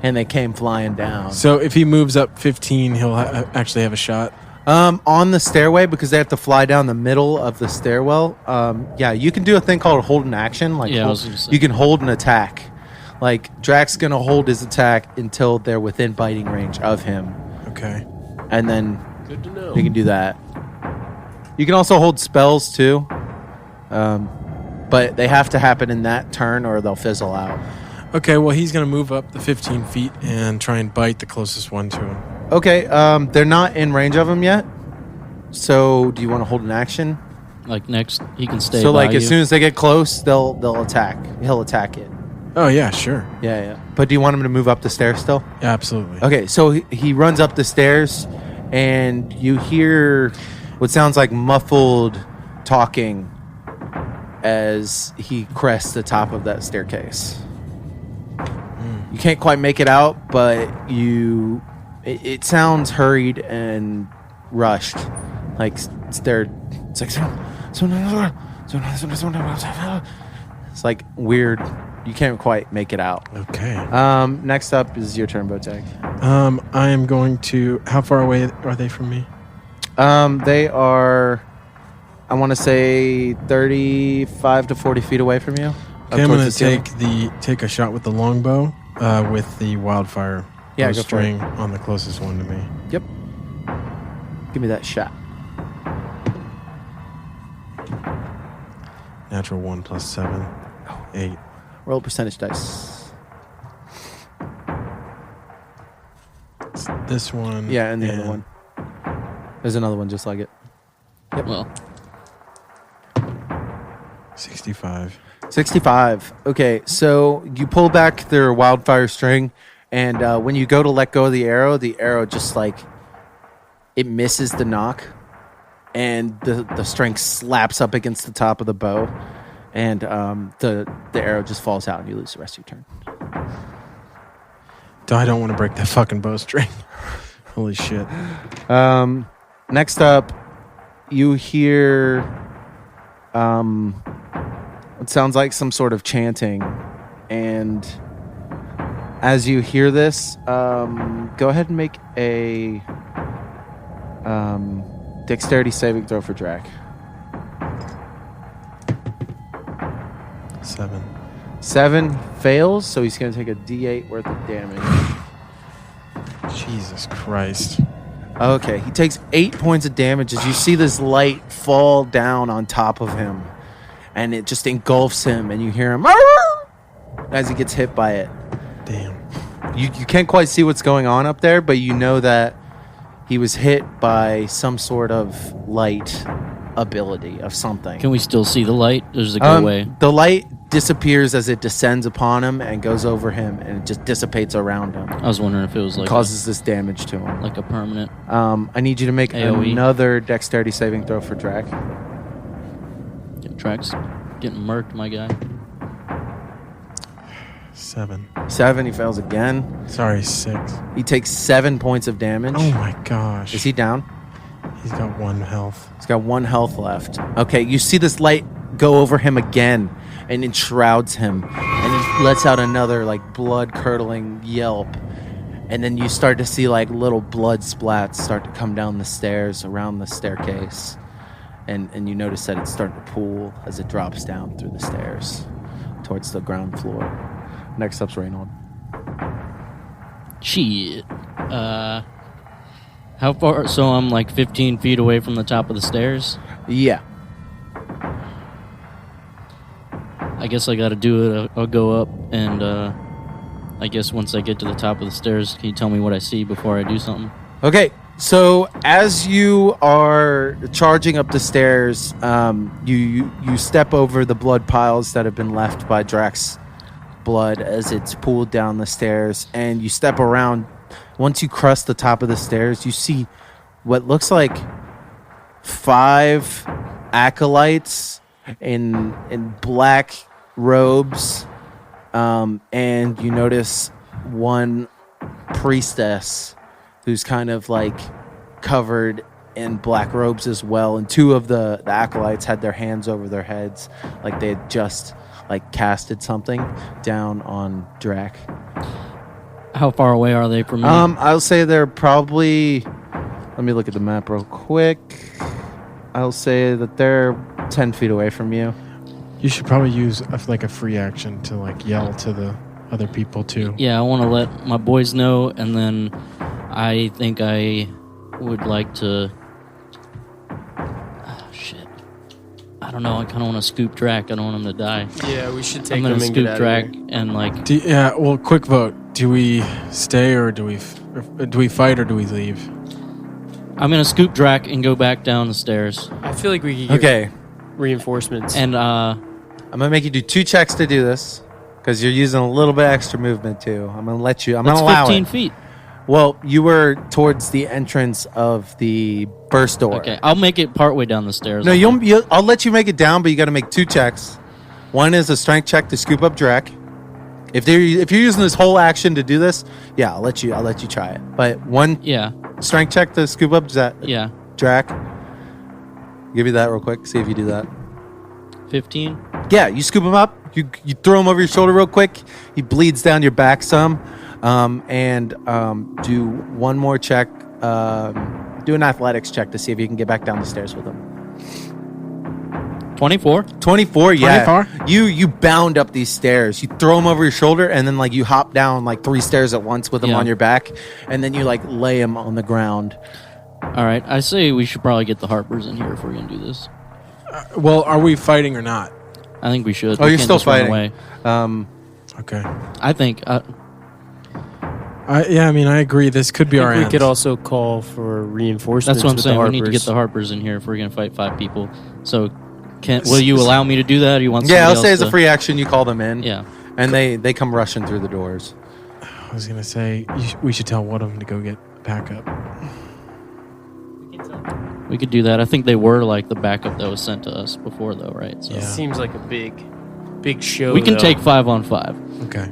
[SPEAKER 1] and they came flying down.
[SPEAKER 2] so if he moves up 15, he'll actually have a shot.
[SPEAKER 1] On the stairway, because they have to fly down the middle of the stairwell. Yeah, you can do a thing called hold an action. Like
[SPEAKER 4] Yeah, I
[SPEAKER 1] hold-
[SPEAKER 4] was gonna say.
[SPEAKER 1] you can hold an attack. Like Drax's gonna hold his attack until they're within biting range of him,
[SPEAKER 2] Okay.
[SPEAKER 1] and then
[SPEAKER 3] Good to know.
[SPEAKER 1] you can do that. You can also hold spells too, but they have to happen in that turn or they'll fizzle out.
[SPEAKER 2] Okay, well, he's going to move up the 15 feet and try and bite the closest one to him.
[SPEAKER 1] Okay, they're not in range of him yet. So do you want to hold an action?
[SPEAKER 4] Like next, he can stay.
[SPEAKER 1] So
[SPEAKER 4] by
[SPEAKER 1] like
[SPEAKER 4] you.
[SPEAKER 1] as soon as they get close, they'll attack. He'll attack it.
[SPEAKER 2] Oh yeah, sure.
[SPEAKER 1] Yeah. But do you want him to move up the stairs still?
[SPEAKER 2] Yeah, absolutely.
[SPEAKER 1] Okay, so he runs up the stairs, and you hear what sounds like muffled talking as he crests the top of that staircase. You can't quite make it out, but it sounds hurried and rushed. Like it's like it's like weird. You can't quite make it out.
[SPEAKER 2] Okay.
[SPEAKER 1] Next up is your turn, Botag.
[SPEAKER 2] I am going to. How far away are they from me?
[SPEAKER 1] They are, I want to say 35 to 40 feet away from you.
[SPEAKER 2] Okay, I'm
[SPEAKER 1] towards
[SPEAKER 2] going
[SPEAKER 1] the
[SPEAKER 2] to
[SPEAKER 1] ceiling.
[SPEAKER 2] take a shot with the longbow with the wildfire
[SPEAKER 1] Yeah,
[SPEAKER 2] bow
[SPEAKER 1] go for it.
[SPEAKER 2] string on the closest one to me.
[SPEAKER 1] Yep. Give me that shot.
[SPEAKER 2] Natural 1 plus 7. 8.
[SPEAKER 1] Roll percentage dice.
[SPEAKER 2] It's this one.
[SPEAKER 1] Yeah, and the other one. There's another one just like it.
[SPEAKER 4] Well,
[SPEAKER 2] 65.
[SPEAKER 1] 65. Okay, so you pull back their wildfire string, and when you go to let go of the arrow just like it misses the knock, and the string slaps up against the top of the bow, and the arrow just falls out, and you lose the rest of your turn.
[SPEAKER 2] I don't want to break that fucking bowstring. Holy shit.
[SPEAKER 1] Next up, you hear it sounds like some sort of chanting, and as you hear this, go ahead and make a dexterity saving throw for Drac.
[SPEAKER 2] 7.
[SPEAKER 1] 7 fails, so he's going to take a D8 worth of damage.
[SPEAKER 2] Jesus Christ.
[SPEAKER 1] Okay, he takes 8 points of damage as you see this light fall down on top of him, and it just engulfs him, and you hear him as he gets hit by it.
[SPEAKER 2] Damn.
[SPEAKER 1] You can't quite see what's going on up there, but you know that he was hit by some sort of light ability of something.
[SPEAKER 4] can we still see the light? Or does it go away?
[SPEAKER 1] The light disappears as it descends upon him and goes over him, and it just dissipates around him.
[SPEAKER 4] I was wondering if it was like
[SPEAKER 1] Causes this damage to him.
[SPEAKER 4] like a permanent.
[SPEAKER 1] I need you to make
[SPEAKER 4] AoE.
[SPEAKER 1] another dexterity saving throw for Drac.
[SPEAKER 4] Tracks getting murked, my guy.
[SPEAKER 2] 7.
[SPEAKER 1] 7, he fails again.
[SPEAKER 2] Sorry, 6.
[SPEAKER 1] He takes 7 points of damage.
[SPEAKER 2] Oh my gosh.
[SPEAKER 1] Is he down?
[SPEAKER 2] He's got 1 health.
[SPEAKER 1] He's got 1 health left. Okay, you see this light go over him again and enshrouds him, and it lets out another like blood-curdling yelp. And then you start to see like little blood splats start to come down the stairs around the staircase. And you notice that it's starting to pool as it drops down through the stairs towards the ground floor. Next up's Reynold.
[SPEAKER 4] Shit. How far? So I'm like 15 feet away from the top of the stairs.
[SPEAKER 1] Yeah.
[SPEAKER 4] I guess I got to do it. I'll go up, and I guess once I get to the top of the stairs, can you tell me what I see before I do something?
[SPEAKER 1] Okay, so as you are charging up the stairs, you step over the blood piles that have been left by Drac's blood as it's pooled down the stairs, and you step around. Once you crest the top of the stairs, you see what looks like 5 acolytes in black robes, and you notice one priestess who's kind of like covered in black robes as well, and 2 of the acolytes had their hands over their heads like they had just like casted something down on Drac.
[SPEAKER 4] How far away are they from me?
[SPEAKER 1] I'll say they're probably, let me look at the map real quick. I'll say that they're 10 feet away from you.
[SPEAKER 2] You should probably use a free action to like yell to the other people too.
[SPEAKER 4] Yeah, I want to let my boys know, and then I think I would like to. Oh, shit. I don't know. I kind of want to scoop Drac. I don't want him to die.
[SPEAKER 3] Yeah, we should take
[SPEAKER 4] I'm
[SPEAKER 3] him
[SPEAKER 4] gonna
[SPEAKER 3] and get
[SPEAKER 4] scoop
[SPEAKER 3] out
[SPEAKER 4] Drac
[SPEAKER 3] of here.
[SPEAKER 4] and like.
[SPEAKER 2] Yeah. Well, quick vote. Do we stay or do we fight or do we leave?
[SPEAKER 4] I'm gonna scoop Drac and go back down the stairs.
[SPEAKER 3] I feel like we could get
[SPEAKER 1] Okay.
[SPEAKER 3] reinforcements.
[SPEAKER 4] And
[SPEAKER 1] I'm gonna make you do 2 checks to do this because you're using a little bit extra movement too. I'm gonna let you. I'm
[SPEAKER 4] that's
[SPEAKER 1] gonna allow
[SPEAKER 4] 15
[SPEAKER 1] it.
[SPEAKER 4] feet.
[SPEAKER 1] Well, you were towards the entrance of the burst door.
[SPEAKER 4] Okay, I'll make it partway down the stairs.
[SPEAKER 1] No, I'll let you make it down, but you got to make 2 checks. One is a strength check to scoop up Drac. If you're using this whole action to do this, yeah, I'll let you try it. But one
[SPEAKER 4] Yeah,
[SPEAKER 1] strength check to scoop up
[SPEAKER 4] yeah.
[SPEAKER 1] Drac. Give you that real quick. See if you do that.
[SPEAKER 4] 15.
[SPEAKER 1] Yeah, you scoop him up. You throw him over your shoulder real quick. He bleeds down your back some. And do one more check. Do an athletics check to see if you can get back down the stairs with him.
[SPEAKER 4] 24.
[SPEAKER 1] 24, yeah.
[SPEAKER 2] 24?
[SPEAKER 1] You bound up these stairs. You throw him over your shoulder, and then like you hop down like 3 stairs at once with him
[SPEAKER 4] Yeah.
[SPEAKER 1] on your back, and then you like lay him on the ground.
[SPEAKER 4] All right, I say we should probably get the Harpers in here if we're gonna do this.
[SPEAKER 2] Well, are we fighting or not?
[SPEAKER 4] I think we should.
[SPEAKER 1] Oh,
[SPEAKER 4] We
[SPEAKER 1] you're
[SPEAKER 4] can't
[SPEAKER 1] still
[SPEAKER 4] just run
[SPEAKER 1] fighting.
[SPEAKER 4] away.
[SPEAKER 2] Okay.
[SPEAKER 4] I think.
[SPEAKER 2] Yeah, I mean, I agree. This could be
[SPEAKER 3] I
[SPEAKER 2] our
[SPEAKER 3] think we
[SPEAKER 2] end.
[SPEAKER 3] could also call for reinforcements.
[SPEAKER 4] That's what I'm
[SPEAKER 3] with
[SPEAKER 4] saying.
[SPEAKER 3] the
[SPEAKER 4] We need to get
[SPEAKER 3] Harpers.
[SPEAKER 4] the Harpers in here if we're gonna fight 5 people. So, will you allow me to do that? Or you want?
[SPEAKER 1] Yeah, I'll
[SPEAKER 4] somebody
[SPEAKER 1] say
[SPEAKER 4] else
[SPEAKER 1] as a
[SPEAKER 4] to-
[SPEAKER 1] free action, you call them in.
[SPEAKER 4] Yeah.
[SPEAKER 1] And they come rushing through the doors.
[SPEAKER 2] I was going to say, we should tell one of them to go get backup.
[SPEAKER 4] We could do that. I think they were like the backup that was sent to us before, though, right? So
[SPEAKER 2] Yeah.
[SPEAKER 3] Seems like a big show.
[SPEAKER 4] we can
[SPEAKER 3] though.
[SPEAKER 4] take 5 on 5.
[SPEAKER 2] Okay.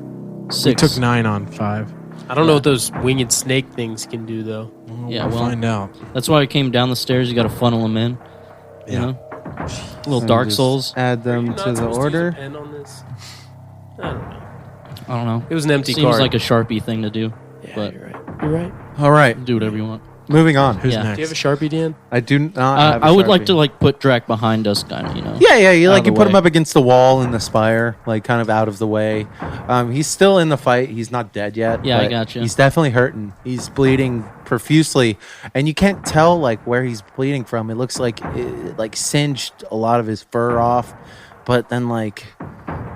[SPEAKER 4] 6.
[SPEAKER 2] We took 9 on 5.
[SPEAKER 3] I don't know what those winged snake things can do though.
[SPEAKER 4] Yeah,
[SPEAKER 2] we'll
[SPEAKER 4] well-
[SPEAKER 2] find out.
[SPEAKER 4] That's why I came down the stairs. You got to funnel them in. You
[SPEAKER 2] Yeah.
[SPEAKER 4] know, little
[SPEAKER 1] So
[SPEAKER 4] Dark
[SPEAKER 1] just
[SPEAKER 4] Souls.
[SPEAKER 1] Add
[SPEAKER 3] Are you
[SPEAKER 1] them
[SPEAKER 3] not
[SPEAKER 1] to the
[SPEAKER 3] supposed use a
[SPEAKER 1] order.
[SPEAKER 3] pen on this? I don't know.
[SPEAKER 4] I don't know.
[SPEAKER 3] It was an empty
[SPEAKER 4] Seems
[SPEAKER 3] card.
[SPEAKER 4] like a Sharpie thing to do.
[SPEAKER 3] yeah,
[SPEAKER 4] but-
[SPEAKER 3] you're right. You're right.
[SPEAKER 1] All right,
[SPEAKER 4] Do whatever you want.
[SPEAKER 1] moving on.
[SPEAKER 2] Who's
[SPEAKER 4] Yeah.
[SPEAKER 2] next?
[SPEAKER 3] Do you have a Sharpie, Dan?
[SPEAKER 1] I do not. Have a
[SPEAKER 4] I would like
[SPEAKER 1] Sharpie.
[SPEAKER 4] to like put Drac behind us, kind of. You know.
[SPEAKER 1] Yeah, you
[SPEAKER 4] out
[SPEAKER 1] like
[SPEAKER 4] of
[SPEAKER 1] you
[SPEAKER 4] the
[SPEAKER 1] put him
[SPEAKER 4] way.
[SPEAKER 1] up against the wall in the spire, like kind of out of the way. He's still in the fight. He's not dead yet.
[SPEAKER 4] Yeah, I
[SPEAKER 1] but
[SPEAKER 4] gotcha.
[SPEAKER 1] He's definitely hurting. He's bleeding profusely, and you can't tell like where he's bleeding from. It looks like it like singed a lot of his fur off, but then like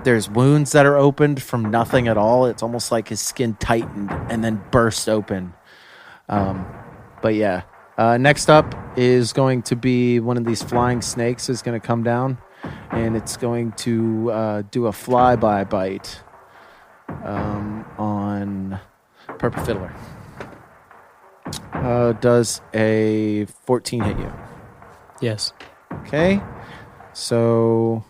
[SPEAKER 1] there's wounds that are opened from nothing at all. It's almost like his skin tightened and then burst open. But yeah. Next up is going to be one of these flying snakes is going to come down, and it's going to do a flyby bite on Purple Fiddler. Does a 14 hit you?
[SPEAKER 3] Yes.
[SPEAKER 1] Okay. So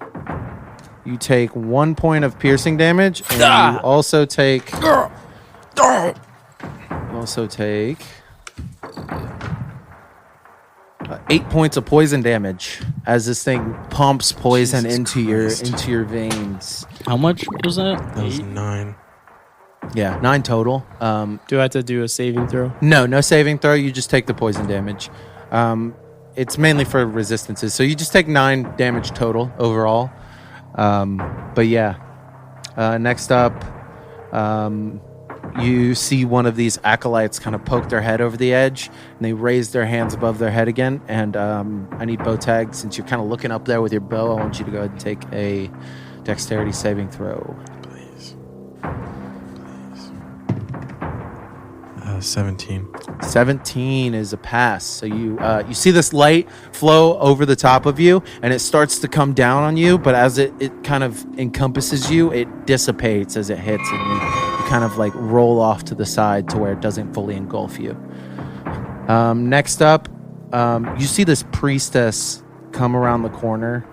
[SPEAKER 1] you take 1 point of piercing damage, and you also take... Also take 8 points of poison damage as this thing pumps poison
[SPEAKER 2] Jesus
[SPEAKER 1] into
[SPEAKER 2] Christ.
[SPEAKER 1] your veins.
[SPEAKER 4] How much was that?
[SPEAKER 2] That was 9.
[SPEAKER 1] Yeah, 9 total.
[SPEAKER 3] Do I have to do a saving throw?
[SPEAKER 1] No saving throw. You just take the poison damage. It's mainly for resistances, so you just take 9 damage total overall. But yeah, next up, you see one of these acolytes kind of poke their head over the edge, and they raise their hands above their head again. And I need bow tag. Since you're kind of looking up there with your bow, I want you to go ahead and take a dexterity saving throw.
[SPEAKER 2] Please. 17.
[SPEAKER 1] 17 is a pass. So you see this light flow over the top of you, and it starts to come down on you, but as it kind of encompasses you, it dissipates as it hits, and you kind of like roll off to the side to where it doesn't fully engulf you. Next up, you see this priestess come around the corner,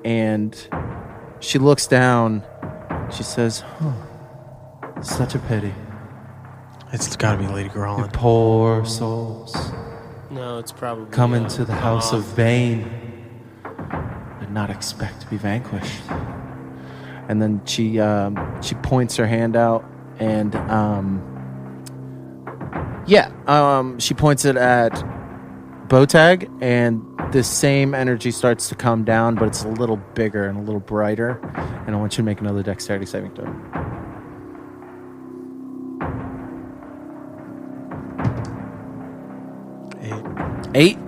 [SPEAKER 1] and she looks down. She says, such a pity.
[SPEAKER 2] It's got to be Lady
[SPEAKER 1] You
[SPEAKER 2] Garland.
[SPEAKER 1] poor souls.
[SPEAKER 3] No, it's probably
[SPEAKER 1] Come into the house of Bane and not expect to be vanquished. And then she points her hand out, and she points it at Bowtag, and the same energy starts to come down, but it's a little bigger and a little brighter. And I want you to make another dexterity saving throw. 8.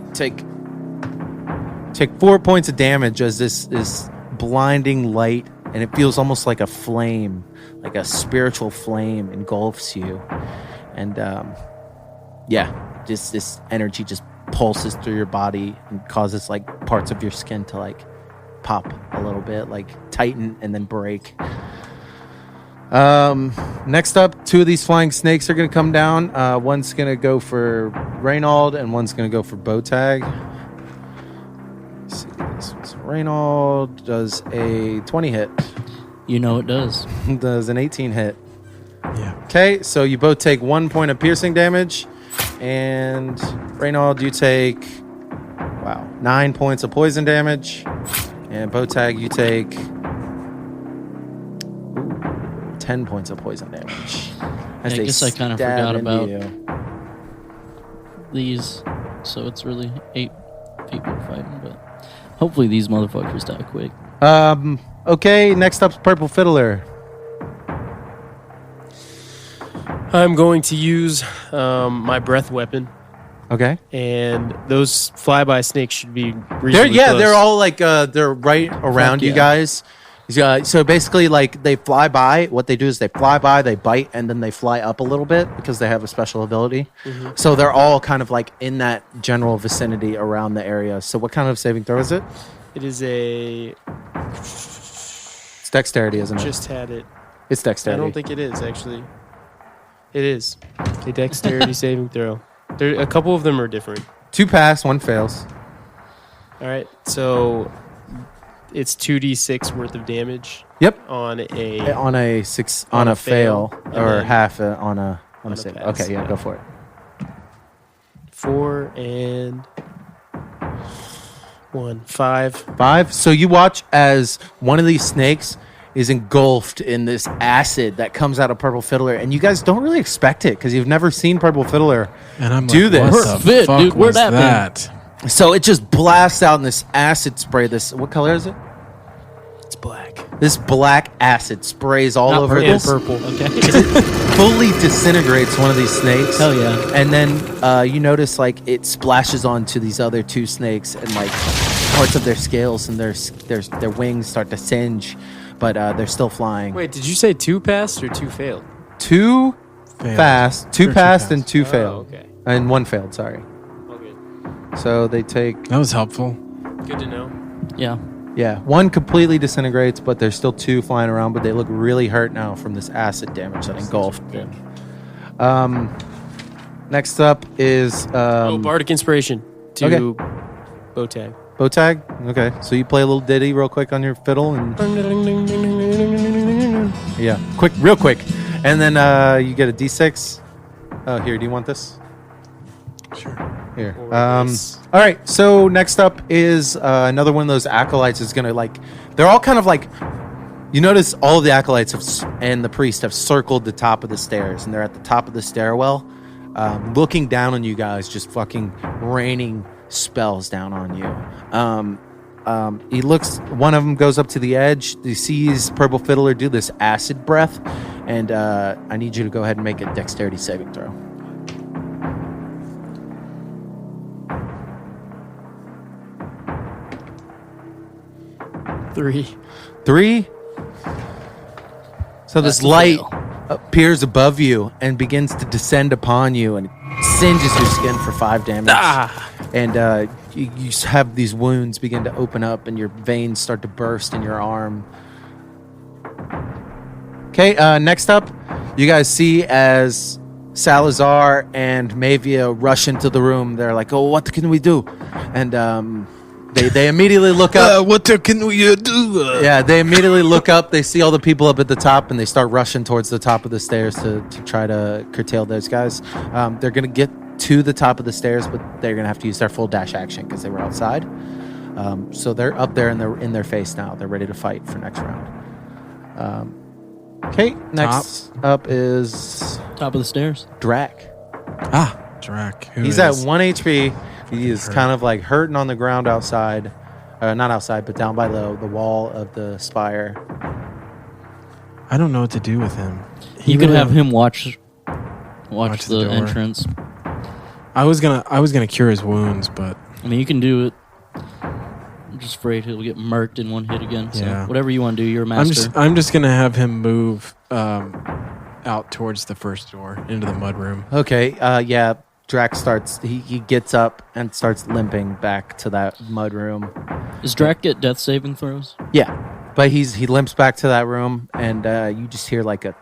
[SPEAKER 1] Take 4 points of damage as this blinding light, and it feels almost like a flame, like a spiritual flame engulfs you. And just this energy just pulses through your body and causes like parts of your skin to like pop a little bit, like tighten and then break. Next up, 2 of these flying snakes are going to come down. One's going to go for Reynald and one's going to go for Bowtag. Let's see this. So Reynald does a 20 hit.
[SPEAKER 4] You know it does.
[SPEAKER 1] Does an 18 hit.
[SPEAKER 2] Yeah.
[SPEAKER 1] Okay, so you both take 1 point of piercing damage, and Reynald, you take 9 points of poison damage, and Bowtag, you take 10 points of poison damage.
[SPEAKER 4] I
[SPEAKER 1] they
[SPEAKER 4] guess I kind of
[SPEAKER 1] stab
[SPEAKER 4] forgot
[SPEAKER 1] into
[SPEAKER 4] about
[SPEAKER 1] you.
[SPEAKER 4] these, so it's really 8 people fighting, but hopefully these motherfuckers die quick.
[SPEAKER 1] Okay, next up's Purple Fiddler.
[SPEAKER 3] I'm going to use my breath weapon,
[SPEAKER 1] Okay.
[SPEAKER 3] and those flyby snakes should be reasonably close.
[SPEAKER 1] They're all like they're right around you
[SPEAKER 4] yeah.
[SPEAKER 1] guys. So basically, like they fly by. What they do is they fly by, they bite, and then they fly up a little bit because they have a special ability.
[SPEAKER 3] Mm-hmm.
[SPEAKER 1] So they're all kind of like in that general vicinity around the area. So what kind of saving throw is it?
[SPEAKER 3] It is a...
[SPEAKER 1] It's dexterity, isn't it?
[SPEAKER 3] Just had it.
[SPEAKER 1] It's dexterity.
[SPEAKER 3] I don't think it is, actually. It is. A dexterity saving throw. A couple of them are different.
[SPEAKER 1] 2 pass, 1 fails.
[SPEAKER 3] All right, so it's 2d6 worth of damage
[SPEAKER 1] Yep.
[SPEAKER 3] on a...
[SPEAKER 1] On a 6,
[SPEAKER 3] On
[SPEAKER 1] on
[SPEAKER 3] a
[SPEAKER 1] a fail,
[SPEAKER 3] fail, and
[SPEAKER 1] or
[SPEAKER 3] then
[SPEAKER 1] half on a
[SPEAKER 3] on a
[SPEAKER 1] save.
[SPEAKER 3] pass,
[SPEAKER 1] Okay, yeah,
[SPEAKER 3] yeah.
[SPEAKER 1] go for it.
[SPEAKER 3] 4 and 1. 5.
[SPEAKER 1] 5. So you watch as one of these snakes is engulfed in this acid that comes out of Purple Fiddler, and you guys don't really expect it because you've never seen Purple Fiddler
[SPEAKER 2] And I'm
[SPEAKER 1] do
[SPEAKER 2] like,
[SPEAKER 1] this.
[SPEAKER 2] what the
[SPEAKER 4] Fit,
[SPEAKER 2] fuck
[SPEAKER 4] dude, where'd
[SPEAKER 2] was
[SPEAKER 4] that been?
[SPEAKER 2] that?
[SPEAKER 1] So it just blasts out in this acid spray. This, what color is it?
[SPEAKER 3] It's black.
[SPEAKER 1] This black acid sprays all
[SPEAKER 4] Not
[SPEAKER 1] over
[SPEAKER 4] purple.
[SPEAKER 1] this.
[SPEAKER 3] Purple.
[SPEAKER 4] Okay.
[SPEAKER 1] Fully disintegrates one of these snakes.
[SPEAKER 4] Hell yeah.
[SPEAKER 1] And then you notice like it splashes onto these other 2 snakes, and like parts of their scales and their wings start to singe, but they're still flying.
[SPEAKER 3] Wait, did you say 2 passed or 2 failed?
[SPEAKER 1] 2
[SPEAKER 2] Failed.
[SPEAKER 1] fast, 2
[SPEAKER 2] Or 2
[SPEAKER 1] passed, and
[SPEAKER 2] passed.
[SPEAKER 1] 2
[SPEAKER 3] Oh,
[SPEAKER 1] failed.
[SPEAKER 3] okay.
[SPEAKER 1] And 1 failed, sorry.
[SPEAKER 3] Okay.
[SPEAKER 1] So they take,
[SPEAKER 2] That was helpful.
[SPEAKER 3] Good to know.
[SPEAKER 4] Yeah.
[SPEAKER 1] yeah, 1 completely disintegrates, but there's still 2 flying around, but they look really hurt now from this acid damage that engulfed them. Next up is
[SPEAKER 3] Bardic Inspiration to
[SPEAKER 1] Okay.
[SPEAKER 3] Bowtag.
[SPEAKER 1] Bowtag. Okay, so you play a little ditty real quick on your fiddle, and yeah, real quick, and then you get a D6. Oh, here, do you want this?
[SPEAKER 2] Sure.
[SPEAKER 1] Here.
[SPEAKER 3] Or this.
[SPEAKER 1] All right. So next up is another one of those acolytes is gonna like. They're all kind of like. You notice all of the acolytes and the priest have circled the top of the stairs, and they're at the top of the stairwell, looking down on you guys, just fucking raining spells down on you. He looks. One of them goes up to the edge. He sees Purple Fiddler do this acid breath, and I need you to go ahead and make a dexterity saving throw.
[SPEAKER 3] 3.
[SPEAKER 1] 3. So this
[SPEAKER 4] That's a
[SPEAKER 1] light
[SPEAKER 4] fail.
[SPEAKER 1] appears above you and begins to descend upon you and singes your skin for 5 damage. And you have these wounds begin to open up and your veins start to burst in your arm. Okay, next up, you guys see as Salazar and Mavia rush into the room. They're like, "Oh, what can we do?" And they immediately look up.
[SPEAKER 2] What can we do?
[SPEAKER 1] Yeah, they immediately look up. They see all the people up at the top, and they start rushing towards the top of the stairs to try to curtail those guys. They're going to get to the top of the stairs, but they're going to have to use their full dash action because they were outside. So they're up there, and they're in their face now. They're ready to fight for next round. Okay, next up is
[SPEAKER 4] Top of the stairs.
[SPEAKER 1] Drac.
[SPEAKER 2] Drac.
[SPEAKER 1] He's at 1 HP. He is kind of like hurting on the ground outside. Not outside, but down by the wall of the spire.
[SPEAKER 2] I don't know what to do with him.
[SPEAKER 4] You could have him watch
[SPEAKER 2] Watch the
[SPEAKER 4] the
[SPEAKER 2] door.
[SPEAKER 4] entrance.
[SPEAKER 2] I was gonna cure his wounds, but
[SPEAKER 4] I mean, you can do it. I'm just afraid he'll get murked in one hit again. So
[SPEAKER 2] Yeah.
[SPEAKER 4] whatever you want to do, you're a master.
[SPEAKER 2] I'm just gonna have him move out towards the first door into the mud room.
[SPEAKER 1] Okay, yeah. Drac starts. He gets up and starts limping back to that mud room.
[SPEAKER 4] Does Drac get death saving throws?
[SPEAKER 1] Yeah, but he limps back to that room, and you just hear like a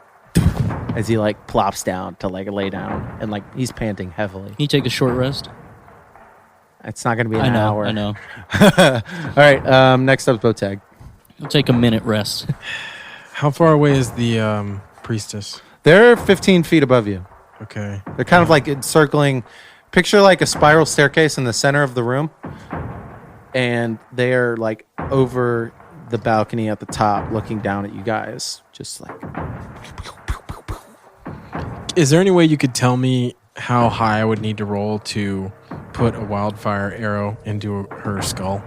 [SPEAKER 1] as he like plops down to like lay down, and like he's panting heavily.
[SPEAKER 4] Can you take a short rest?
[SPEAKER 1] It's not going to be an hour.
[SPEAKER 4] I know.
[SPEAKER 1] All right. Next up, Botag.
[SPEAKER 4] I'll take a minute rest.
[SPEAKER 2] How far away is the priestess?
[SPEAKER 1] They're 15 feet above you.
[SPEAKER 2] Okay.
[SPEAKER 1] They're kind of like encircling. Picture like a spiral staircase in the center of the room, and they are like over the balcony at the top, looking down at you guys, just like.
[SPEAKER 2] Is there any way you could tell me how high I would need to roll to put a wildfire arrow into her skull?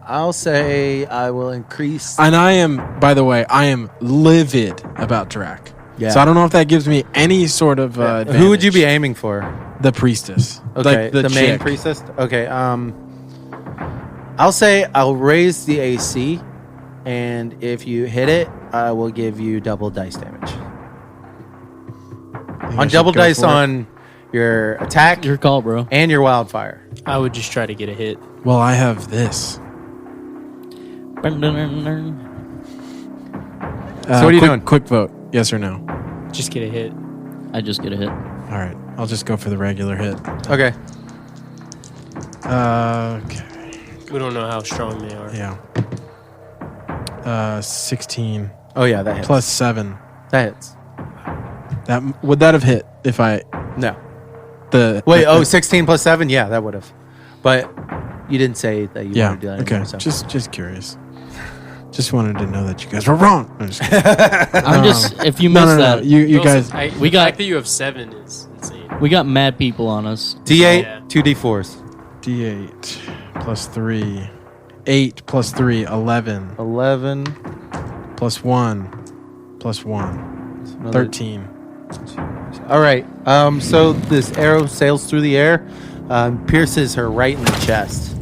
[SPEAKER 1] I'll say I will increase.
[SPEAKER 2] And by the way, I am livid about Drac.
[SPEAKER 1] Yeah.
[SPEAKER 2] So I don't know if that gives me any sort of advantage.
[SPEAKER 1] Who would you be aiming for?
[SPEAKER 2] The priestess.
[SPEAKER 1] Okay,
[SPEAKER 2] Like
[SPEAKER 1] the main
[SPEAKER 2] chick.
[SPEAKER 1] priestess. Okay, I'll say I'll raise the AC, and if you hit it, I will give you double dice damage.
[SPEAKER 2] I
[SPEAKER 1] On
[SPEAKER 2] should
[SPEAKER 1] double
[SPEAKER 2] go
[SPEAKER 1] dice
[SPEAKER 2] for it.
[SPEAKER 1] on your attack
[SPEAKER 4] Your call, bro.
[SPEAKER 1] and your wildfire.
[SPEAKER 3] I would just try to get a hit.
[SPEAKER 2] Well, I have this.
[SPEAKER 1] So what are you doing?
[SPEAKER 2] Quick vote. Yes or no?
[SPEAKER 3] Just get a hit.
[SPEAKER 4] I just get a hit.
[SPEAKER 2] All right. I'll just go for the regular hit.
[SPEAKER 1] Okay.
[SPEAKER 2] Okay.
[SPEAKER 3] We don't know how strong they are.
[SPEAKER 2] Yeah. 16
[SPEAKER 1] Oh yeah, that hits.
[SPEAKER 2] plus 7.
[SPEAKER 1] That hits.
[SPEAKER 2] Would that have hit if I
[SPEAKER 1] No.
[SPEAKER 2] the
[SPEAKER 1] Wait.
[SPEAKER 2] the-
[SPEAKER 1] 16 plus 7. Yeah, that would have. But you didn't say that you
[SPEAKER 2] yeah.
[SPEAKER 1] wanted to do that.
[SPEAKER 2] Okay.
[SPEAKER 1] Anymore, so.
[SPEAKER 2] Just curious. Just wanted to know that you guys were wrong. I'm just kidding.
[SPEAKER 4] I'm just if you
[SPEAKER 2] no,
[SPEAKER 4] missed
[SPEAKER 2] no, no.
[SPEAKER 4] that,
[SPEAKER 2] You guys.
[SPEAKER 3] We
[SPEAKER 4] got-
[SPEAKER 3] fact that you have 7 is insane.
[SPEAKER 4] we got mad people on us.
[SPEAKER 1] D8,
[SPEAKER 3] Yeah.
[SPEAKER 1] 2 D4s.
[SPEAKER 2] D8 plus 3. 8 plus 3. 11
[SPEAKER 1] 11.
[SPEAKER 2] plus 1 plus 1.
[SPEAKER 1] Another-
[SPEAKER 2] 13.
[SPEAKER 1] All right. So this arrow sails through the air, pierces her right in the chest,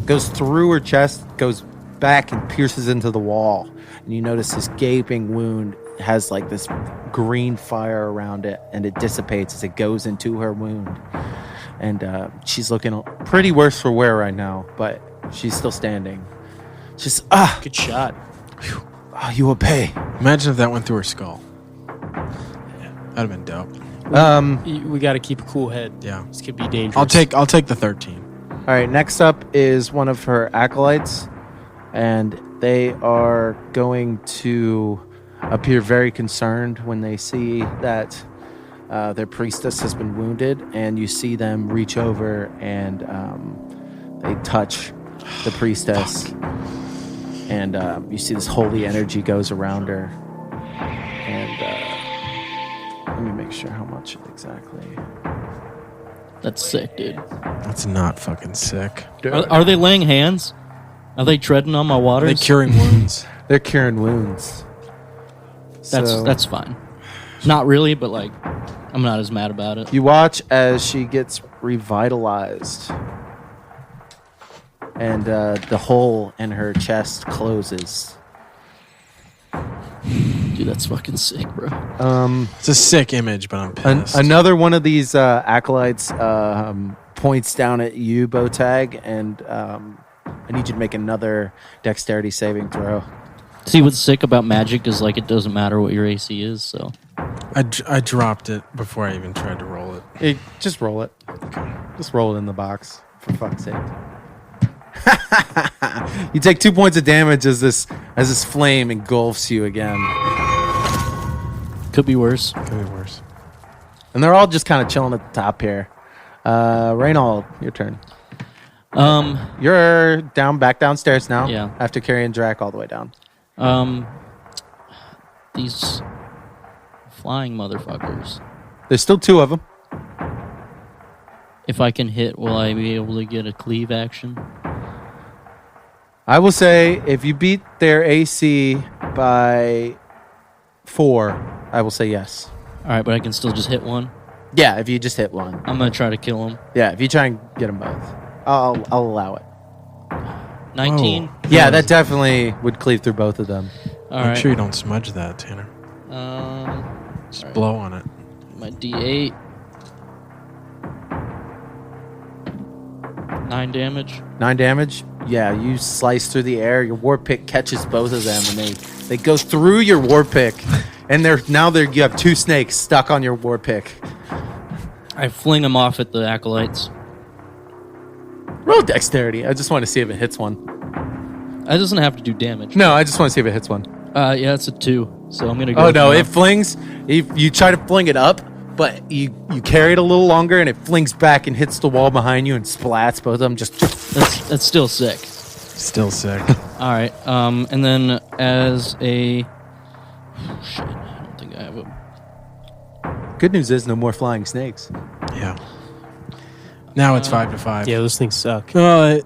[SPEAKER 1] goes through her chest, goes back and pierces into the wall. And you notice this gaping wound has like this green fire around it, and it dissipates as it goes into her wound. And she's looking pretty worse for wear right now, but she's still standing. Just
[SPEAKER 3] Good shot.
[SPEAKER 1] you obey.
[SPEAKER 2] Imagine if that went through her skull. That'd have been dope.
[SPEAKER 3] We got to keep a cool head.
[SPEAKER 2] Yeah.
[SPEAKER 3] This could be dangerous.
[SPEAKER 2] I'll take the 13.
[SPEAKER 1] All right, next up is one of her acolytes, and they are going to appear very concerned when they see that their priestess has been wounded, and you see them reach over and they touch the priestess, and you see this holy energy goes around her, and let me make sure how much exactly.
[SPEAKER 4] That's sick, dude.
[SPEAKER 2] That's not fucking sick.
[SPEAKER 4] Are they laying hands? Are they treading on my
[SPEAKER 2] Are
[SPEAKER 4] waters?
[SPEAKER 2] they curing wounds?
[SPEAKER 1] They're curing wounds.
[SPEAKER 4] That's fine. Not really, but like, I'm not as mad about it.
[SPEAKER 1] You watch as she gets revitalized, and the hole in her chest closes.
[SPEAKER 4] Dude, that's fucking sick, bro.
[SPEAKER 2] It's a sick image, but I'm pissed.
[SPEAKER 1] Another one of these acolytes points down at you, Botag, and I need you to make another dexterity saving throw.
[SPEAKER 4] See, what's sick about magic is like it doesn't matter what your AC is. So
[SPEAKER 2] I dropped it before I even tried to roll it.
[SPEAKER 1] Hey, just roll it. Just roll it in the box, for fuck's sake. You take 2 points of damage as this flame engulfs you again.
[SPEAKER 4] could be worse.
[SPEAKER 2] Could be worse.
[SPEAKER 1] And they're all just kind of chilling at the top here. Reynald, your turn. You're back downstairs now.
[SPEAKER 4] Yeah.
[SPEAKER 1] After carrying Drac all the way down.
[SPEAKER 4] These flying motherfuckers.
[SPEAKER 1] There's still 2 of them.
[SPEAKER 4] If I can hit, will I be able to get a cleave action?
[SPEAKER 1] I will say if you beat their AC by 4, I will say yes.
[SPEAKER 4] All right, but I can still just hit one.
[SPEAKER 1] Yeah, if you just hit one.
[SPEAKER 4] I'm gonna try to kill him.
[SPEAKER 1] Yeah, if you try and get them both, I'll allow it.
[SPEAKER 4] 19.
[SPEAKER 2] Whoa.
[SPEAKER 1] Yeah, that definitely would cleave through both of them.
[SPEAKER 4] All
[SPEAKER 2] Make
[SPEAKER 4] right.
[SPEAKER 2] sure you don't smudge that, Tanner. Just blow on it.
[SPEAKER 4] my D8. 9 damage.
[SPEAKER 1] 9 damage. Yeah, you slice through the air. Your war pick catches both of them, and they go through your war pick, and you have 2 snakes stuck on your war pick.
[SPEAKER 4] I fling them off at the acolytes.
[SPEAKER 1] Roll dexterity. I just want to see if it hits one.
[SPEAKER 4] It doesn't have to do damage.
[SPEAKER 1] No, I just want to see if it hits one.
[SPEAKER 4] Yeah, it's a 2. So I'm gonna go.
[SPEAKER 1] Oh no,
[SPEAKER 4] for
[SPEAKER 1] it flings. You try to fling it up, but you carry it a little longer, and it flings back and hits the wall behind you and splats both of them.
[SPEAKER 4] That's still sick.
[SPEAKER 2] Still sick.
[SPEAKER 4] All right. And then as a shit, I don't think I have a.
[SPEAKER 1] Good news is no more flying snakes.
[SPEAKER 2] Yeah. Now it's 5 to 5.
[SPEAKER 3] Yeah, those things suck.
[SPEAKER 2] Well,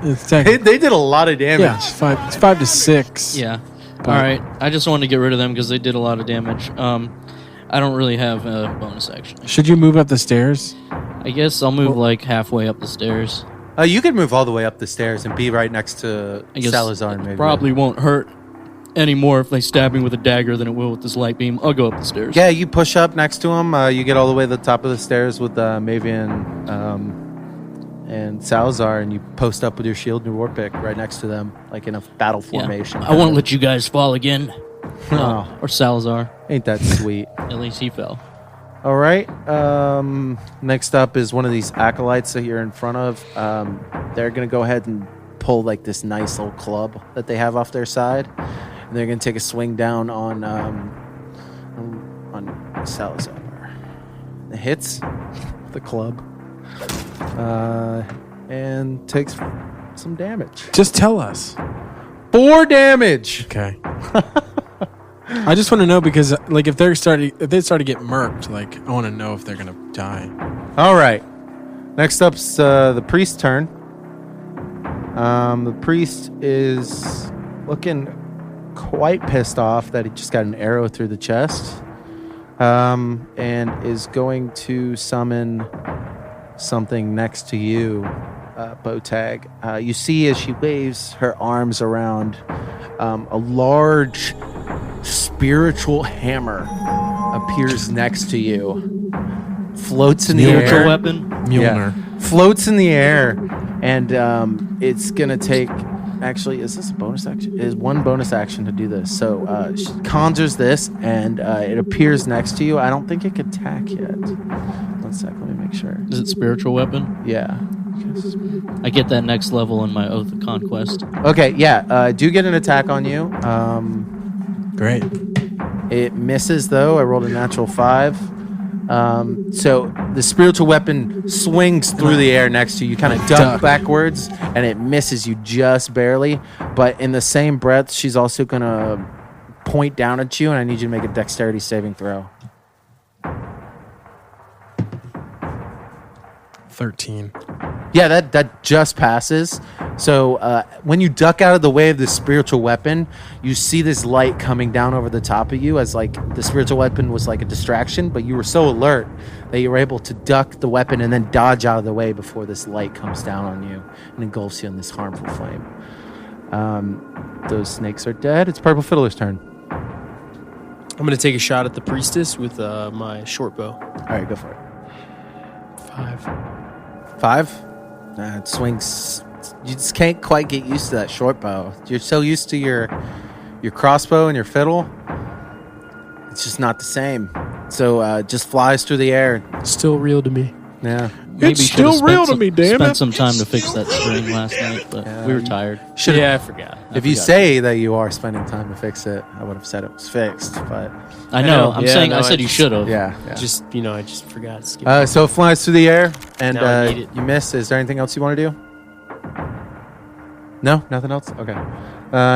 [SPEAKER 2] it's
[SPEAKER 1] They did a lot of damage.
[SPEAKER 2] yeah, it's 5 to 6.
[SPEAKER 4] Yeah. All right. I just wanted to get rid of them because they did a lot of damage. I don't really have a bonus action.
[SPEAKER 2] Should you move up the stairs?
[SPEAKER 4] I guess I'll move like halfway up the stairs.
[SPEAKER 1] You could move all the way up the stairs and be right next to
[SPEAKER 4] I guess
[SPEAKER 1] Salazar.
[SPEAKER 4] it
[SPEAKER 1] Maybe
[SPEAKER 4] probably won't hurt any more if they stab me with a dagger than it will with this light beam. I'll go up the stairs.
[SPEAKER 1] Yeah, you push up next to him. You get all the way to the top of the stairs with Mavian and Salazar, and you post up with your shield and your war pick right next to them, like in a battle formation.
[SPEAKER 4] I won't let you guys fall again.
[SPEAKER 1] Oh,
[SPEAKER 4] Or Salazar.
[SPEAKER 1] ain't that sweet?
[SPEAKER 4] At least he fell.
[SPEAKER 1] All right. Next up is one of these acolytes that you're in front of. They're gonna go ahead and pull like this nice little club that they have off their side, and they're gonna take a swing down on Salazar. It hits the club, and takes some damage.
[SPEAKER 2] Just tell us.
[SPEAKER 1] 4 damage.
[SPEAKER 2] Okay. I just want to know because, like, if they start to get murked, like, I want to know if they're gonna die.
[SPEAKER 1] All right. Next up's the priest's turn. The priest is looking quite pissed off that he just got an arrow through the chest, and is going to summon something next to you, Botag. You see as she waves her arms around, a large spiritual hammer appears next to you, floats in the air.
[SPEAKER 4] Spiritual weapon?
[SPEAKER 2] Mjolnir.
[SPEAKER 1] Yeah. Floats in the air, and it's gonna take. Actually, is this a bonus action? It is one bonus action to do this. So she conjures this, and it appears next to you. I don't think it can attack yet. 1 sec, let me make sure.
[SPEAKER 4] Is it spiritual weapon?
[SPEAKER 1] Yeah.
[SPEAKER 4] I get that next level in my Oath of Conquest.
[SPEAKER 1] Okay, yeah. Do get an attack on you.
[SPEAKER 2] Great.
[SPEAKER 1] It misses though. I rolled a natural 5. So the spiritual weapon swings through the air next to you. You kind of duck backwards, and it misses you just barely. But in the same breath, she's also going to point down at you, and I need you to make a dexterity saving throw.
[SPEAKER 2] 13.
[SPEAKER 1] Yeah, that just passes. So when you duck out of the way of the spiritual weapon, you see this light coming down over the top of you as like the spiritual weapon was like a distraction, but you were so alert that you were able to duck the weapon and then dodge out of the way before this light comes down on you and engulfs you in this harmful flame. Those snakes are dead. It's Purple Fiddler's turn.
[SPEAKER 3] I'm gonna take a shot at the priestess with my short bow.
[SPEAKER 1] All right, go for it.
[SPEAKER 3] 5.
[SPEAKER 1] 5? It swings. You just can't quite get used to that short bow. You're so used to your crossbow and your fiddle. It's just not the same. So just flies through the air.
[SPEAKER 3] Still real to me.
[SPEAKER 1] Yeah.
[SPEAKER 4] Maybe
[SPEAKER 2] It's
[SPEAKER 4] should've
[SPEAKER 2] still real
[SPEAKER 4] spent
[SPEAKER 2] to me,
[SPEAKER 4] some-
[SPEAKER 2] damn
[SPEAKER 4] Spent
[SPEAKER 2] it.
[SPEAKER 4] some time to fix that string last night, but we were tired.
[SPEAKER 3] Yeah, I forgot.
[SPEAKER 1] If you say that you are spending time to fix it, I would have said it was fixed. But
[SPEAKER 4] I know.
[SPEAKER 3] know.
[SPEAKER 4] I'm
[SPEAKER 3] Yeah,
[SPEAKER 4] saying
[SPEAKER 3] no,
[SPEAKER 4] I
[SPEAKER 3] I
[SPEAKER 4] said you
[SPEAKER 3] just-
[SPEAKER 4] should have.
[SPEAKER 1] yeah.
[SPEAKER 3] I just forgot. Skip.
[SPEAKER 1] So it flies through the air, and
[SPEAKER 3] Now I need it.
[SPEAKER 1] you miss. Is there anything else you want to do? No? Nothing else? Okay.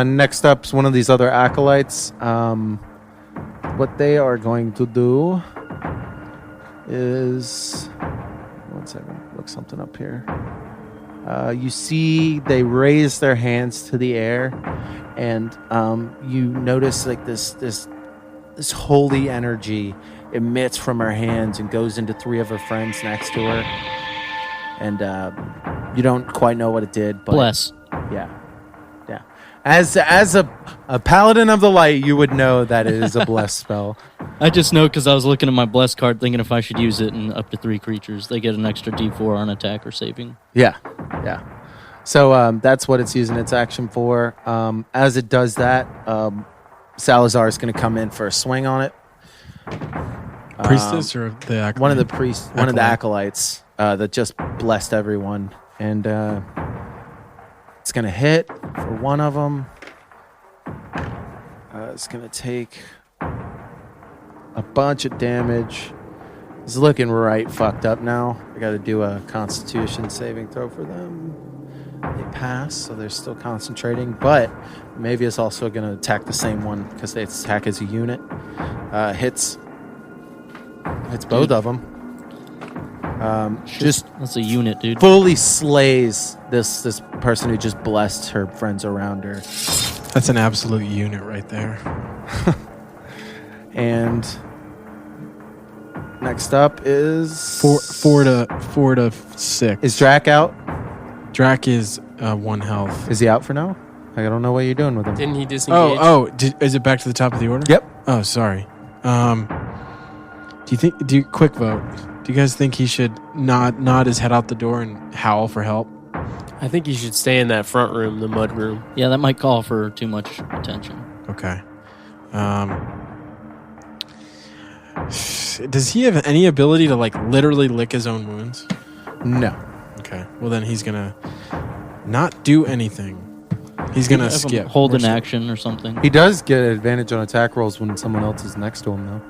[SPEAKER 1] Next up's one of these other acolytes. What they are going to do is... 1 second. Look something up here. You see they raise their hands to the air, and you notice like this holy energy emits from her hands and goes into 3 of her friends next to her. And you don't quite know what it did, but
[SPEAKER 4] Bless.
[SPEAKER 1] yeah. As a paladin of the light, you would know that it is a bless spell.
[SPEAKER 4] I just know because I was looking at my blessed card thinking if I should use it, and up to 3 creatures, they get an extra D4 on attack or saving.
[SPEAKER 1] Yeah. So that's what it's using its action for. As it does that, Salazar is going to come in for a swing on it.
[SPEAKER 2] Priestess or the acolyte?
[SPEAKER 1] One of the priests, one of the acolytes that just blessed everyone, and it's going to hit for one of them. It's going to take a bunch of damage. It's looking right fucked up now. I got to do a Constitution saving throw for them. They pass, so they're still concentrating, but maybe it's also going to attack the same one because they attack as a unit. Hits both of them. Just
[SPEAKER 4] That's a unit, dude.
[SPEAKER 1] fully slays this person who just blessed her friends around her.
[SPEAKER 2] That's an absolute unit right there.
[SPEAKER 1] And next up is
[SPEAKER 2] 4 to 6.
[SPEAKER 1] Is Drac out?
[SPEAKER 2] Drac is 1 health.
[SPEAKER 1] Is he out for now? I don't know what you're doing with him.
[SPEAKER 3] Didn't he disengage?
[SPEAKER 2] Is it back to the top of the order?
[SPEAKER 1] Yep.
[SPEAKER 2] Oh, sorry. Quick vote. Do you guys think he should nod his head out the door and howl for help?
[SPEAKER 3] I think you should stay in that front room, the mud room.
[SPEAKER 4] Yeah, that might call for too much attention.
[SPEAKER 2] Okay. Does he have any ability to literally lick his own wounds?
[SPEAKER 1] No.
[SPEAKER 2] Okay. Well, then he's gonna not do anything. He's gonna
[SPEAKER 4] Have him
[SPEAKER 2] skip.
[SPEAKER 4] hold an action or something.
[SPEAKER 1] He does get advantage on attack rolls when someone else is next to him, though.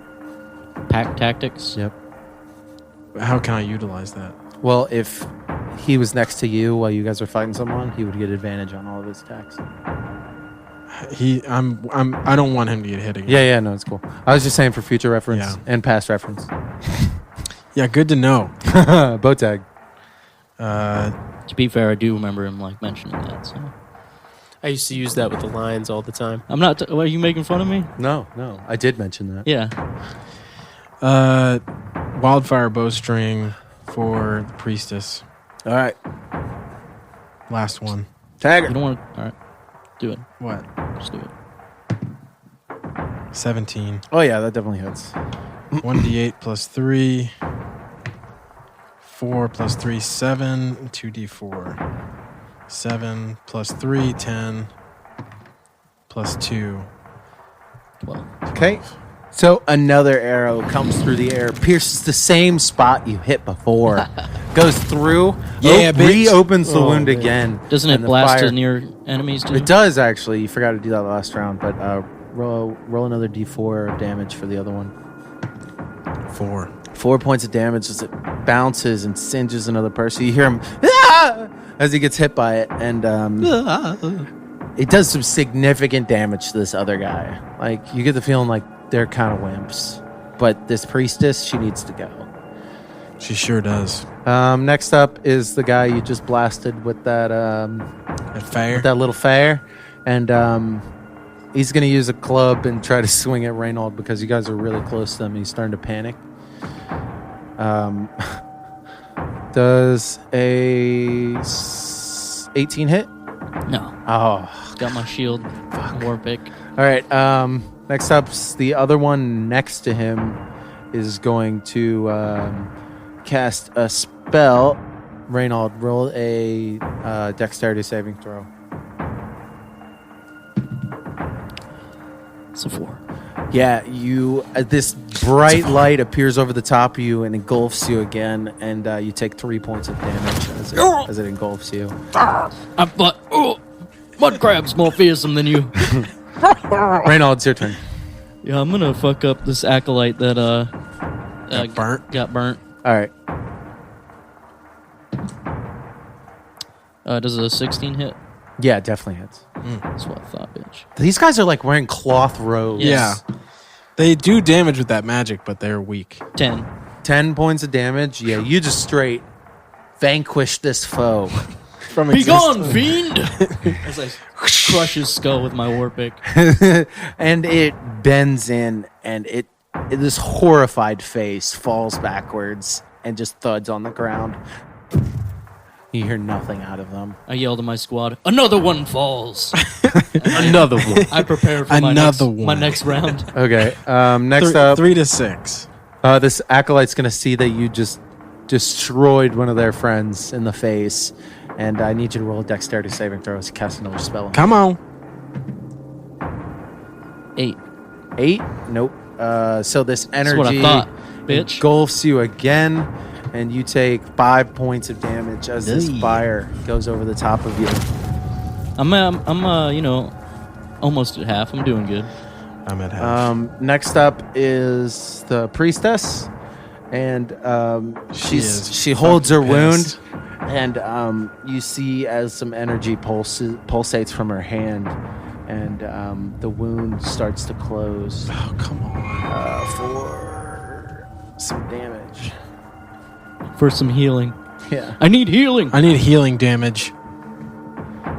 [SPEAKER 4] Pack tactics.
[SPEAKER 1] Yep.
[SPEAKER 2] How can I utilize that?
[SPEAKER 1] Well, if he was next to you while you guys were fighting someone, he would get advantage on all of his attacks.
[SPEAKER 2] I don't want him to get hit again.
[SPEAKER 1] Yeah, no, it's cool. I was just saying for future reference
[SPEAKER 2] Yeah.
[SPEAKER 1] and past reference.
[SPEAKER 2] Yeah, good to know.
[SPEAKER 1] Bow tag.
[SPEAKER 4] To be fair, I do remember him mentioning that. So
[SPEAKER 3] I used to use that with the lions all the time.
[SPEAKER 4] I'm not. Are you making fun of me?
[SPEAKER 1] No, I did mention that.
[SPEAKER 4] Yeah.
[SPEAKER 2] Wildfire bowstring for the priestess.
[SPEAKER 1] All right,
[SPEAKER 2] Last one.
[SPEAKER 1] tag
[SPEAKER 4] You
[SPEAKER 1] her.
[SPEAKER 4] don't want to. All right. Do it.
[SPEAKER 2] What?
[SPEAKER 4] Just do it.
[SPEAKER 2] 17.
[SPEAKER 1] Oh yeah, that definitely hits.
[SPEAKER 2] 1d8 plus 3. 4 plus 3, 7. 2d4. 7 plus 3, 10. Plus 2.
[SPEAKER 4] 12.
[SPEAKER 1] Okay. So another arrow comes through the air, pierces the same spot you hit before, goes through,
[SPEAKER 2] Yeah, bitch.
[SPEAKER 1] reopens the
[SPEAKER 3] Oh,
[SPEAKER 1] wound
[SPEAKER 3] man.
[SPEAKER 1] again.
[SPEAKER 4] Doesn't
[SPEAKER 1] and
[SPEAKER 4] it
[SPEAKER 1] the
[SPEAKER 4] blast
[SPEAKER 1] fire-
[SPEAKER 4] to near enemies too?
[SPEAKER 1] It does actually. You forgot to do that last round, but roll another d4 of damage for the other one.
[SPEAKER 2] 4.
[SPEAKER 1] 4 points of damage as it bounces and singes another person. You hear him "Ah!" as he gets hit by it, and it does some significant damage to this other guy. You get the feeling like they're kind of wimps, but this priestess, she needs to go.
[SPEAKER 2] She sure does.
[SPEAKER 1] Next up is the guy you just blasted with that
[SPEAKER 2] At fire.
[SPEAKER 1] that little fire, and he's gonna use a club and try to swing at Reynold because you guys are really close to them. He's starting to panic. Does a 18 hit?
[SPEAKER 4] No.
[SPEAKER 1] Oh,
[SPEAKER 4] Got my shield. War pick.
[SPEAKER 1] all right. Next up, the other one next to him is going to cast a spell. Reynold, roll a dexterity saving throw.
[SPEAKER 4] It's a 4.
[SPEAKER 1] Yeah, you. This bright light appears over the top of you and engulfs you again, and you take 3 points of damage as it engulfs you.
[SPEAKER 4] Mud crab's more fearsome than you.
[SPEAKER 1] Reynold, it's your turn.
[SPEAKER 4] Yeah, I'm gonna fuck up this acolyte that
[SPEAKER 2] Got burnt.
[SPEAKER 4] got burnt.
[SPEAKER 1] All right.
[SPEAKER 4] Does a 16 hit?
[SPEAKER 1] Yeah, it definitely hits.
[SPEAKER 4] That's what I thought, bitch.
[SPEAKER 1] These guys are wearing cloth robes.
[SPEAKER 4] Yes.
[SPEAKER 2] Yeah. They do damage with that magic, but they're weak.
[SPEAKER 4] 10.
[SPEAKER 1] 10 points of damage. Yeah, you just straight vanquish this foe.
[SPEAKER 2] From
[SPEAKER 4] Be gone, fiend! As I crush his skull with my war pick.
[SPEAKER 1] And it bends in, and this horrified face falls backwards and just thuds on the ground. You hear nothing out of them.
[SPEAKER 4] I yell to my squad, another one falls.
[SPEAKER 3] Another one.
[SPEAKER 4] I prepare for
[SPEAKER 2] Another
[SPEAKER 4] my
[SPEAKER 2] one.
[SPEAKER 4] next round.
[SPEAKER 1] Okay. Next up,
[SPEAKER 2] 3 to 6.
[SPEAKER 1] this acolyte's gonna see that you just destroyed one of their friends in the face, and I need you to roll a dexterity saving throw to cast another spell.
[SPEAKER 2] Come on.
[SPEAKER 4] 8.
[SPEAKER 1] 8? Nope. So this
[SPEAKER 4] That's what I
[SPEAKER 1] energy
[SPEAKER 4] thought, bitch.
[SPEAKER 1] engulfs you again, and you take 5 points of damage as this
[SPEAKER 4] Hey.
[SPEAKER 1] fire goes over the top of you.
[SPEAKER 4] I'm almost at half. I'm doing good.
[SPEAKER 2] I'm at half.
[SPEAKER 1] Next up is the priestess, and she holds her wound, and you see as some energy pulsates from her hand, and the wound starts to close
[SPEAKER 2] Oh, come on.
[SPEAKER 1] for some damage.
[SPEAKER 4] For some healing.
[SPEAKER 1] Yeah.
[SPEAKER 4] I need healing.
[SPEAKER 2] I need healing damage.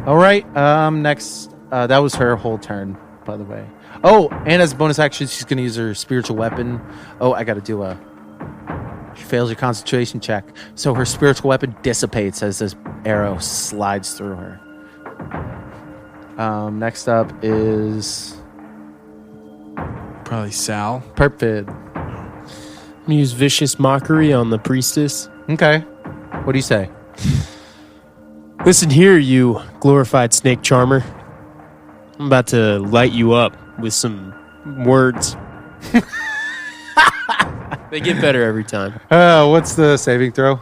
[SPEAKER 1] All right. Next, that was her whole turn, by the way. Oh, and as a bonus action, she's going to use her spiritual weapon. Oh, I got to do she fails your concentration check. So her spiritual weapon dissipates as this arrow slides through her. Next up is
[SPEAKER 2] Probably Sal.
[SPEAKER 1] Perpvid.
[SPEAKER 3] I'm gonna use vicious mockery on the priestess.
[SPEAKER 1] Okay. What do you say?
[SPEAKER 3] Listen here, you glorified snake charmer. I'm about to light you up with some words. They get better every time.
[SPEAKER 1] What's the saving throw?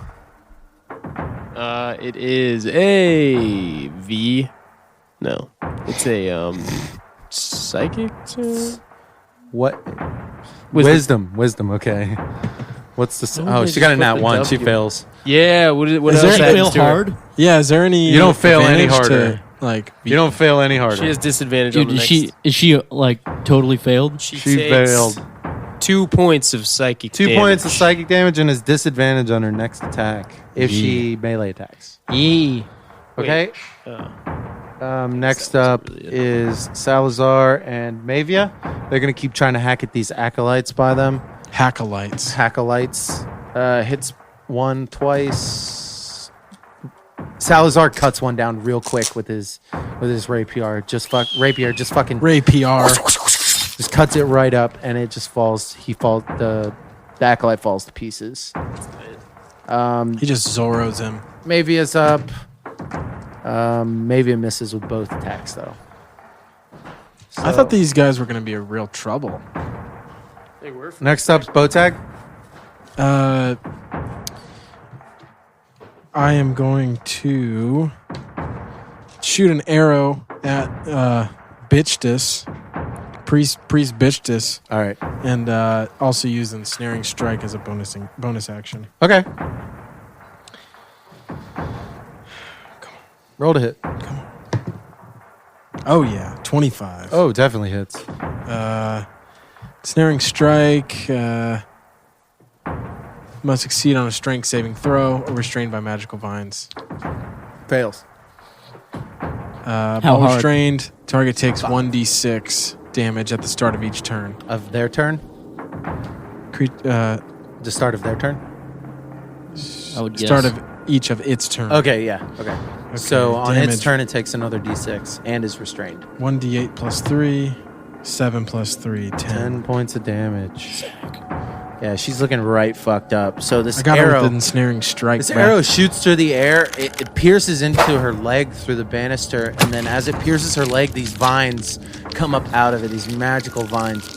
[SPEAKER 3] It is a V. No, it's a psychic.
[SPEAKER 1] What?
[SPEAKER 3] Wisdom.
[SPEAKER 1] Wisdom. Okay. What's the?
[SPEAKER 3] Oh,
[SPEAKER 1] Oh,
[SPEAKER 3] they
[SPEAKER 1] she
[SPEAKER 3] just
[SPEAKER 1] got a
[SPEAKER 3] put
[SPEAKER 1] nat
[SPEAKER 3] the
[SPEAKER 1] 1. She
[SPEAKER 3] W.
[SPEAKER 1] fails.
[SPEAKER 3] Yeah. What
[SPEAKER 2] Is
[SPEAKER 3] else?
[SPEAKER 2] there
[SPEAKER 4] Does it
[SPEAKER 2] any
[SPEAKER 4] feel
[SPEAKER 3] happens to her?
[SPEAKER 4] hard?
[SPEAKER 2] Yeah, is there any
[SPEAKER 1] You don't fail any
[SPEAKER 2] advantage
[SPEAKER 1] harder.
[SPEAKER 2] to, like,
[SPEAKER 1] You don't fail any harder.
[SPEAKER 3] She has disadvantage on
[SPEAKER 4] Dude,
[SPEAKER 3] the
[SPEAKER 4] is she like totally failed?
[SPEAKER 3] She
[SPEAKER 1] She
[SPEAKER 3] takes
[SPEAKER 1] failed.
[SPEAKER 3] 2 points of psychic
[SPEAKER 1] 2
[SPEAKER 3] damage.
[SPEAKER 1] points of psychic damage and has disadvantage on her next attack if she melee attacks.
[SPEAKER 4] Yee.
[SPEAKER 1] Okay.
[SPEAKER 3] Oh.
[SPEAKER 1] Next up is Salazar and Mavia. They're gonna keep trying to hack at these acolytes by them.
[SPEAKER 2] Hackalites.
[SPEAKER 1] Acolytes hits one twice. Salazar cuts one down real quick with his rapier. Just fucking
[SPEAKER 2] Ray PR.
[SPEAKER 1] just cuts it right up, and it just falls. The acolyte falls to pieces.
[SPEAKER 2] He just Zorro's him.
[SPEAKER 1] Mavia's up. Mavia misses with both attacks, though.
[SPEAKER 2] I thought these guys were going to be a real trouble.
[SPEAKER 3] They were.
[SPEAKER 1] Next up's Botag.
[SPEAKER 2] I am going to shoot an arrow at Bitchtis, Priest Bitchtis,
[SPEAKER 1] All right.
[SPEAKER 2] and also use ensnaring strike as a bonus action.
[SPEAKER 1] Okay. Roll to hit.
[SPEAKER 2] Oh yeah, 25.
[SPEAKER 1] Oh, definitely hits.
[SPEAKER 2] Snaring strike must succeed on a strength saving throw or restrained by magical vines.
[SPEAKER 1] Fails.
[SPEAKER 4] How
[SPEAKER 2] While
[SPEAKER 4] hard?
[SPEAKER 2] restrained, target takes 1d6 damage at the start of each turn.
[SPEAKER 1] Of their turn? The start of their turn?
[SPEAKER 4] I would guess.
[SPEAKER 2] Start of each of its turn.
[SPEAKER 1] Okay, yeah. Okay. So on its
[SPEAKER 2] damage.
[SPEAKER 1] turn, it takes another d6 and is restrained.
[SPEAKER 2] 1d8 plus 3, 7 plus 3, 10.
[SPEAKER 1] 10 points of damage. Yeah, she's looking right fucked up. So this
[SPEAKER 2] I got her
[SPEAKER 1] arrow,
[SPEAKER 2] with the ensnaring strike.
[SPEAKER 1] this
[SPEAKER 2] back.
[SPEAKER 1] arrow shoots through the air. It pierces into her leg through the banister, and then as it pierces her leg, these vines come up out of it. These magical vines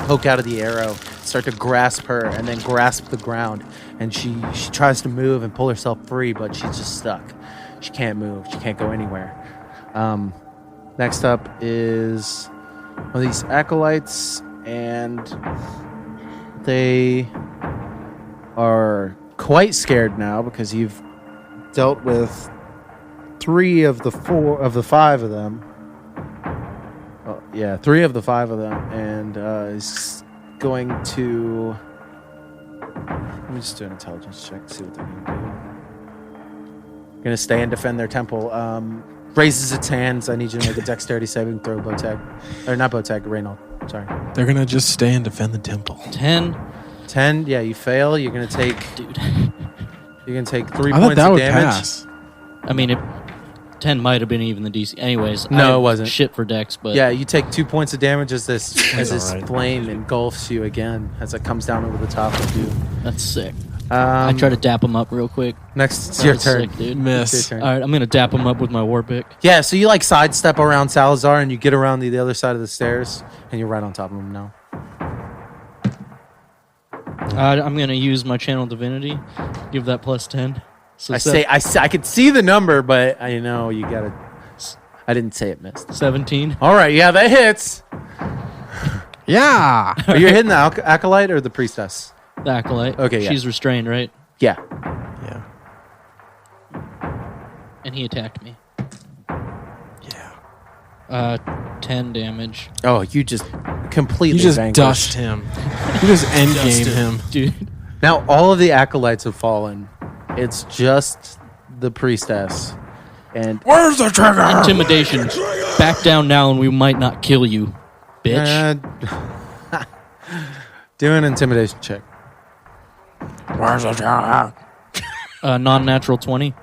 [SPEAKER 1] poke out of the arrow, start to grasp her, and then grasp the ground. And she tries to move and pull herself free, but she's just stuck. She can't move. She can't go anywhere. Next up is one of these acolytes, and they are quite scared now because you've dealt with 3 of the 5 of them. Oh, yeah, 3 of the 5 of them, and is going to. Let me just do an intelligence check to see what they're going to do. Going to stay and defend their temple. Raises its hands. I need you to make a dexterity saving throw, Botag. Or not Botag, Reynold. Sorry.
[SPEAKER 2] They're going to just stay and defend the temple.
[SPEAKER 4] 10.
[SPEAKER 1] 10. Yeah, you fail. You're going to take.
[SPEAKER 4] Dude.
[SPEAKER 1] You're going to take 3
[SPEAKER 2] I thought
[SPEAKER 1] points
[SPEAKER 2] that
[SPEAKER 1] of
[SPEAKER 2] would
[SPEAKER 1] damage.
[SPEAKER 2] pass.
[SPEAKER 4] I mean, 10 might have been even the DC. Anyways,
[SPEAKER 1] No,
[SPEAKER 4] I
[SPEAKER 1] it wasn't.
[SPEAKER 4] Shit for Dex, but
[SPEAKER 1] Yeah, you take 2 points of damage as this
[SPEAKER 2] all right.
[SPEAKER 1] flame engulfs you again as it comes down over the top of you.
[SPEAKER 4] that's sick. I try to dap him up real quick.
[SPEAKER 1] Next, it's
[SPEAKER 4] That
[SPEAKER 1] your
[SPEAKER 4] was
[SPEAKER 1] turn.
[SPEAKER 4] sick, dude.
[SPEAKER 2] Miss.
[SPEAKER 1] It's your turn.
[SPEAKER 4] All right, I'm gonna dap him up with my war pick.
[SPEAKER 1] Yeah, so you like sidestep around Salazar and you get around the other side of the stairs and you're right on top of him now.
[SPEAKER 4] I'm gonna use my channel divinity. Give that plus 10. So
[SPEAKER 1] I could see the number, but I know you gotta. I didn't say it missed.
[SPEAKER 4] 17.
[SPEAKER 1] All right, yeah, that hits.
[SPEAKER 2] Yeah.
[SPEAKER 1] Are you hitting the acolyte or the priestess?
[SPEAKER 4] The acolyte.
[SPEAKER 1] Okay, yeah.
[SPEAKER 4] She's restrained, right?
[SPEAKER 1] Yeah.
[SPEAKER 2] Yeah.
[SPEAKER 4] And he attacked me.
[SPEAKER 2] Yeah.
[SPEAKER 4] 10 damage,
[SPEAKER 1] Oh, you just completely
[SPEAKER 2] You just
[SPEAKER 1] vanquished.
[SPEAKER 2] dust him. You just endgame him.
[SPEAKER 4] dude.
[SPEAKER 1] Now all of the acolytes have fallen. It's just the priestess. And
[SPEAKER 2] Where's the trigger?
[SPEAKER 4] Intimidation. Back down now, and we might not kill you, bitch.
[SPEAKER 1] do an intimidation check.
[SPEAKER 2] Where's the trigger?
[SPEAKER 4] Non-natural 20.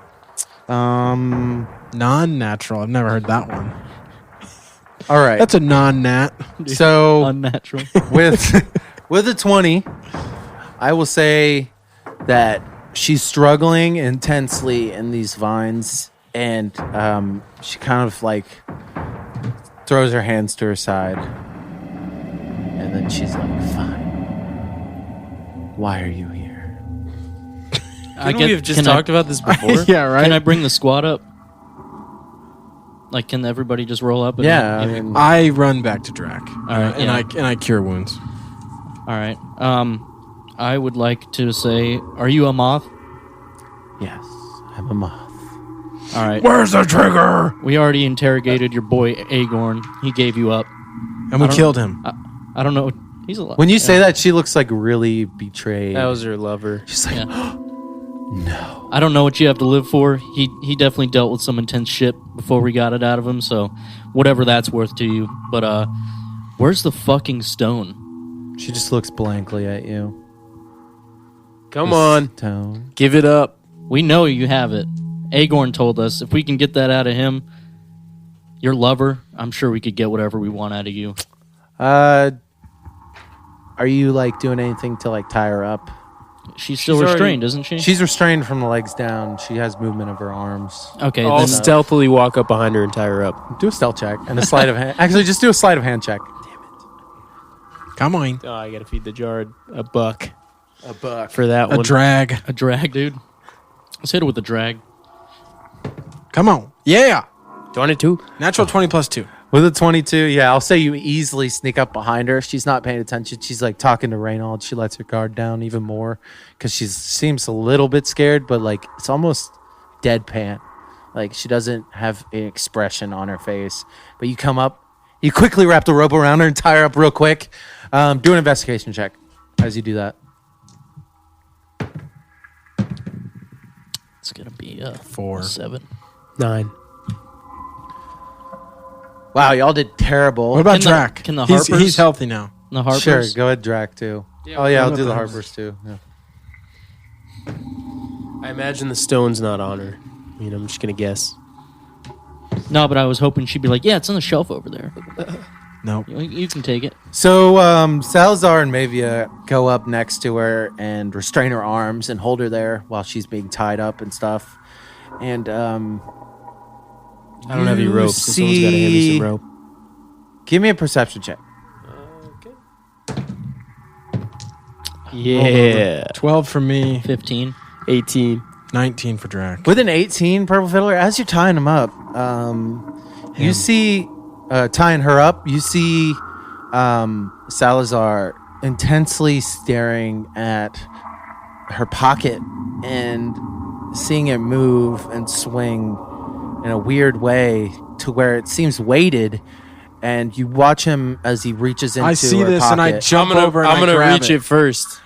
[SPEAKER 2] Non-natural. I've never heard that one.
[SPEAKER 1] All right.
[SPEAKER 2] That's a non-nat.
[SPEAKER 1] So
[SPEAKER 4] Unnatural.
[SPEAKER 1] with a 20, I will say that she's struggling intensely in these vines, and she kind of like throws her hands to her side, and then she's like, "Fine. Why are you here?"
[SPEAKER 3] We have just talked about this before.
[SPEAKER 2] Yeah, right.
[SPEAKER 4] Can I bring the squad up? Like, can everybody just roll up? And
[SPEAKER 1] Yeah, I mean,
[SPEAKER 2] I run back to Drac.
[SPEAKER 4] right,
[SPEAKER 2] and
[SPEAKER 4] yeah.
[SPEAKER 2] I cure wounds.
[SPEAKER 4] All right. I would like to say, are you a moth?
[SPEAKER 1] yes, I'm a moth.
[SPEAKER 4] All right.
[SPEAKER 2] Where's the trigger?
[SPEAKER 4] We already interrogated your boy Agorn. He gave you up.
[SPEAKER 2] And we killed him.
[SPEAKER 4] I don't know. He's alive.
[SPEAKER 1] When you say that, she looks like really betrayed.
[SPEAKER 3] That was her lover.
[SPEAKER 1] She's like,
[SPEAKER 4] Yeah.
[SPEAKER 1] no.
[SPEAKER 4] I don't know what you have to live for. He definitely dealt with some intense shit before we got it out of him. So, whatever that's worth to you. But where's the fucking stone?
[SPEAKER 1] She just looks blankly at you.
[SPEAKER 3] Come on.
[SPEAKER 1] Stone.
[SPEAKER 3] Give it up.
[SPEAKER 4] We know you have it. Agorn told us if we can get that out of him, your lover, I'm sure we could get whatever we want out of you.
[SPEAKER 1] Are you like doing anything to like tie her up?
[SPEAKER 4] She's still
[SPEAKER 3] She's already-
[SPEAKER 4] restrained, isn't she?
[SPEAKER 1] She's restrained from the legs down. She has movement of her arms.
[SPEAKER 4] okay.
[SPEAKER 3] I'll
[SPEAKER 4] Then,
[SPEAKER 3] stealthily walk up behind her and tie her up.
[SPEAKER 1] Do a stealth check and a sleight of hand. Actually, just do a sleight of hand check.
[SPEAKER 2] Come on.
[SPEAKER 3] Oh, I gotta feed the jar a buck
[SPEAKER 1] A buck.
[SPEAKER 3] for that
[SPEAKER 2] A
[SPEAKER 3] one.
[SPEAKER 2] drag.
[SPEAKER 4] a drag, dude. Let's hit it with a drag.
[SPEAKER 2] Come on. Yeah.
[SPEAKER 3] 22.
[SPEAKER 2] Natural 20 plus 2.
[SPEAKER 1] With a 22, yeah, I'll say you easily sneak up behind her. She's not paying attention. She's like talking to Reynald. She lets her guard down even more because she seems a little bit scared, but like it's almost deadpan. Like she doesn't have an expression on her face. But you come up, you quickly wrap the rope around her and tie her up real quick. Do an investigation check as you do that.
[SPEAKER 4] It's gonna be
[SPEAKER 2] 4.
[SPEAKER 4] 7.
[SPEAKER 3] 9.
[SPEAKER 1] Wow, y'all did terrible.
[SPEAKER 2] What about
[SPEAKER 4] Can the-
[SPEAKER 2] Drac?
[SPEAKER 4] can the
[SPEAKER 2] he's
[SPEAKER 4] Harpers-
[SPEAKER 2] healthy now.
[SPEAKER 4] The Harpers.
[SPEAKER 1] Sure, go ahead, Drac too.
[SPEAKER 3] Yeah,
[SPEAKER 1] Oh yeah,
[SPEAKER 2] what
[SPEAKER 1] I'll do
[SPEAKER 2] about
[SPEAKER 1] the
[SPEAKER 2] the
[SPEAKER 1] Harpers too. Yeah.
[SPEAKER 3] I imagine the stone's not on her. I mean, I'm just gonna guess.
[SPEAKER 4] No, but I was hoping she'd be like, yeah, it's on the shelf over there.
[SPEAKER 2] Nope.
[SPEAKER 4] You can take it.
[SPEAKER 1] So Salazar and Mavia go up next to her and restrain her arms and hold her there while she's being tied up and stuff. And
[SPEAKER 3] I don't have any
[SPEAKER 1] you
[SPEAKER 3] rope, so someone's gotta hand me
[SPEAKER 1] see-
[SPEAKER 3] some rope.
[SPEAKER 1] Give me a perception check.
[SPEAKER 3] Yeah.
[SPEAKER 2] 12 for me.
[SPEAKER 4] 15.
[SPEAKER 3] 18.
[SPEAKER 2] 19 for Drac.
[SPEAKER 1] With an 18, Purple Fiddler, as you're tying him up, you see, tying her up, you see Salazar intensely staring at her pocket and seeing it move and swing in a weird way to where it seems weighted. And you watch him as he reaches into
[SPEAKER 2] I see
[SPEAKER 1] her
[SPEAKER 2] this and I
[SPEAKER 1] pocket.
[SPEAKER 2] jump over and
[SPEAKER 3] I'm
[SPEAKER 2] I
[SPEAKER 3] gonna
[SPEAKER 2] grab
[SPEAKER 3] reach it first.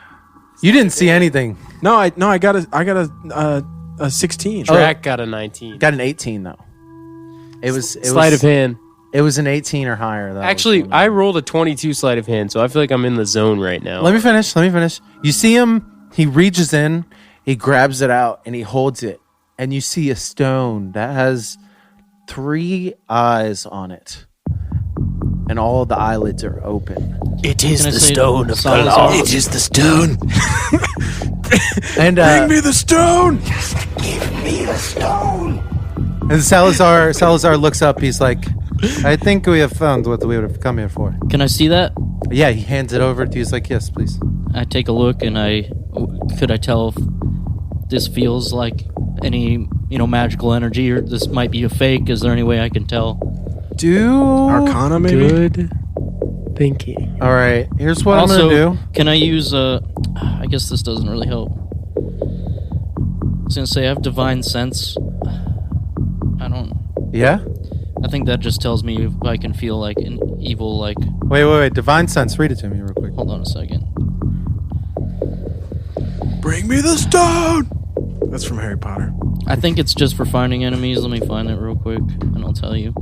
[SPEAKER 1] You didn't see anything.
[SPEAKER 2] No, I got a 16.
[SPEAKER 3] Drac got a 19.
[SPEAKER 1] Got an 18 though. It was
[SPEAKER 3] Sleight of hand.
[SPEAKER 1] It was an 18 or higher. That was
[SPEAKER 3] Actually,
[SPEAKER 1] going on.
[SPEAKER 3] I rolled a 22 sleight of hand, so I feel like I'm in the zone right now.
[SPEAKER 1] Let me finish. You see him. He reaches in, he grabs it out, and he holds it and you see a stone that has 3 eyes on it, and all of the eyelids are open.
[SPEAKER 3] It is
[SPEAKER 4] Can I
[SPEAKER 3] the
[SPEAKER 4] say
[SPEAKER 3] stone of
[SPEAKER 4] Salazar?
[SPEAKER 3] Galar.
[SPEAKER 2] It is the stone.
[SPEAKER 1] And
[SPEAKER 2] Bring me the stone.
[SPEAKER 1] and Salazar looks up. He's like, I think we have found what we would have come here for.
[SPEAKER 4] Can I see that?
[SPEAKER 1] Yeah, he hands it over to you. He's like, yes, please.
[SPEAKER 4] I take a look, and could I tell if this feels like any magical energy, or this might be a fake? Is there any way I can tell?
[SPEAKER 2] Arcana, maybe.
[SPEAKER 3] Good thinking.
[SPEAKER 1] All right, here's what
[SPEAKER 4] also,
[SPEAKER 1] I'm gonna do.
[SPEAKER 4] Can I use I guess this doesn't really help. I was gonna say I have divine sense. I don't.
[SPEAKER 1] Yeah.
[SPEAKER 4] I think that just tells me if I can feel like an evil. Like,
[SPEAKER 1] Wait. Divine sense. Read it to me real quick.
[SPEAKER 4] hold on a second.
[SPEAKER 2] Bring me the stone. That's from Harry Potter.
[SPEAKER 4] I think it's just for finding enemies. Let me find it real quick, and I'll tell you.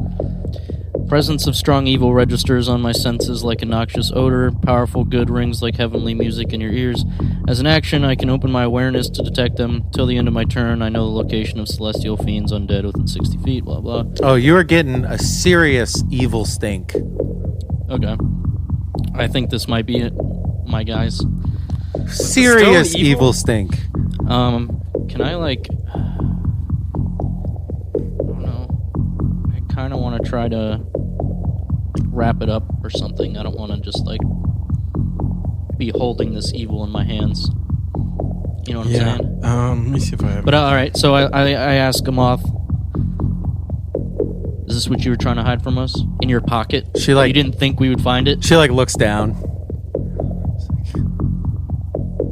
[SPEAKER 4] Presence of strong evil registers on my senses like a noxious odor. Powerful good rings like heavenly music in your ears. As an action, I can open my awareness to detect them. Till the end of my turn, I know the location of celestial fiends undead within 60 feet, blah, blah.
[SPEAKER 1] Oh, you are getting a serious evil stink.
[SPEAKER 4] Okay. I think this might be it, my guys.
[SPEAKER 1] Serious
[SPEAKER 3] stone evil?
[SPEAKER 1] evil stink.
[SPEAKER 4] Can I, like... I don't know. I kind of want to try to wrap it up or something. I don't want to just, like, be holding this evil in my hands. You know what I'm saying?
[SPEAKER 2] Let me see if I have.
[SPEAKER 4] But all right, so I ask Amoth, is this what you were trying to hide from us? In your pocket?
[SPEAKER 1] She, like-
[SPEAKER 4] You didn't think we would find it?
[SPEAKER 1] She like looks down.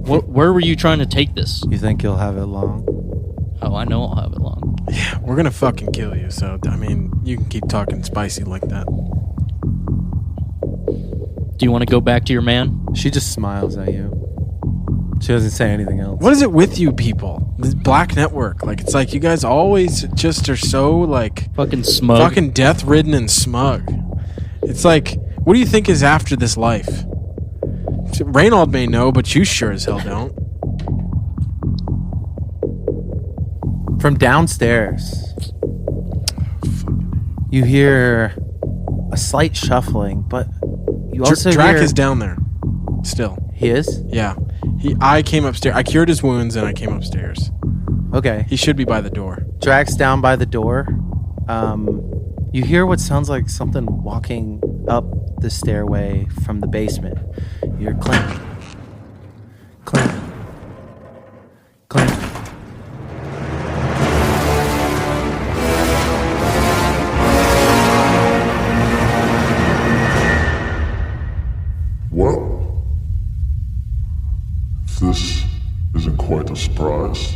[SPEAKER 4] Where were you trying to take this?
[SPEAKER 1] You think you'll have it long?
[SPEAKER 4] Oh, I know I'll have it long.
[SPEAKER 2] Yeah, we're gonna fucking kill you. So I mean, you can keep talking spicy like that.
[SPEAKER 4] Do you want to go back to your man?
[SPEAKER 1] She just smiles at you. She doesn't say anything else.
[SPEAKER 2] What is it with you people? This Black Network, like it's like you guys always just are so like
[SPEAKER 4] Fucking smug.
[SPEAKER 2] fucking death-ridden and smug. It's like, what do you think is after this life? Reynold may know, but you sure as hell don't.
[SPEAKER 1] From downstairs, you hear a slight shuffling, but you also
[SPEAKER 2] Drac
[SPEAKER 1] hear...
[SPEAKER 2] is down there. Still.
[SPEAKER 1] He is?
[SPEAKER 2] Yeah. I came upstairs. I cured his wounds and I came upstairs.
[SPEAKER 1] Okay.
[SPEAKER 2] He should be by the door.
[SPEAKER 1] Drac's down by the door. You hear what sounds like something walking up the stairway from the basement. You hear clink, clink, clink.
[SPEAKER 5] Well, if this isn't quite a surprise,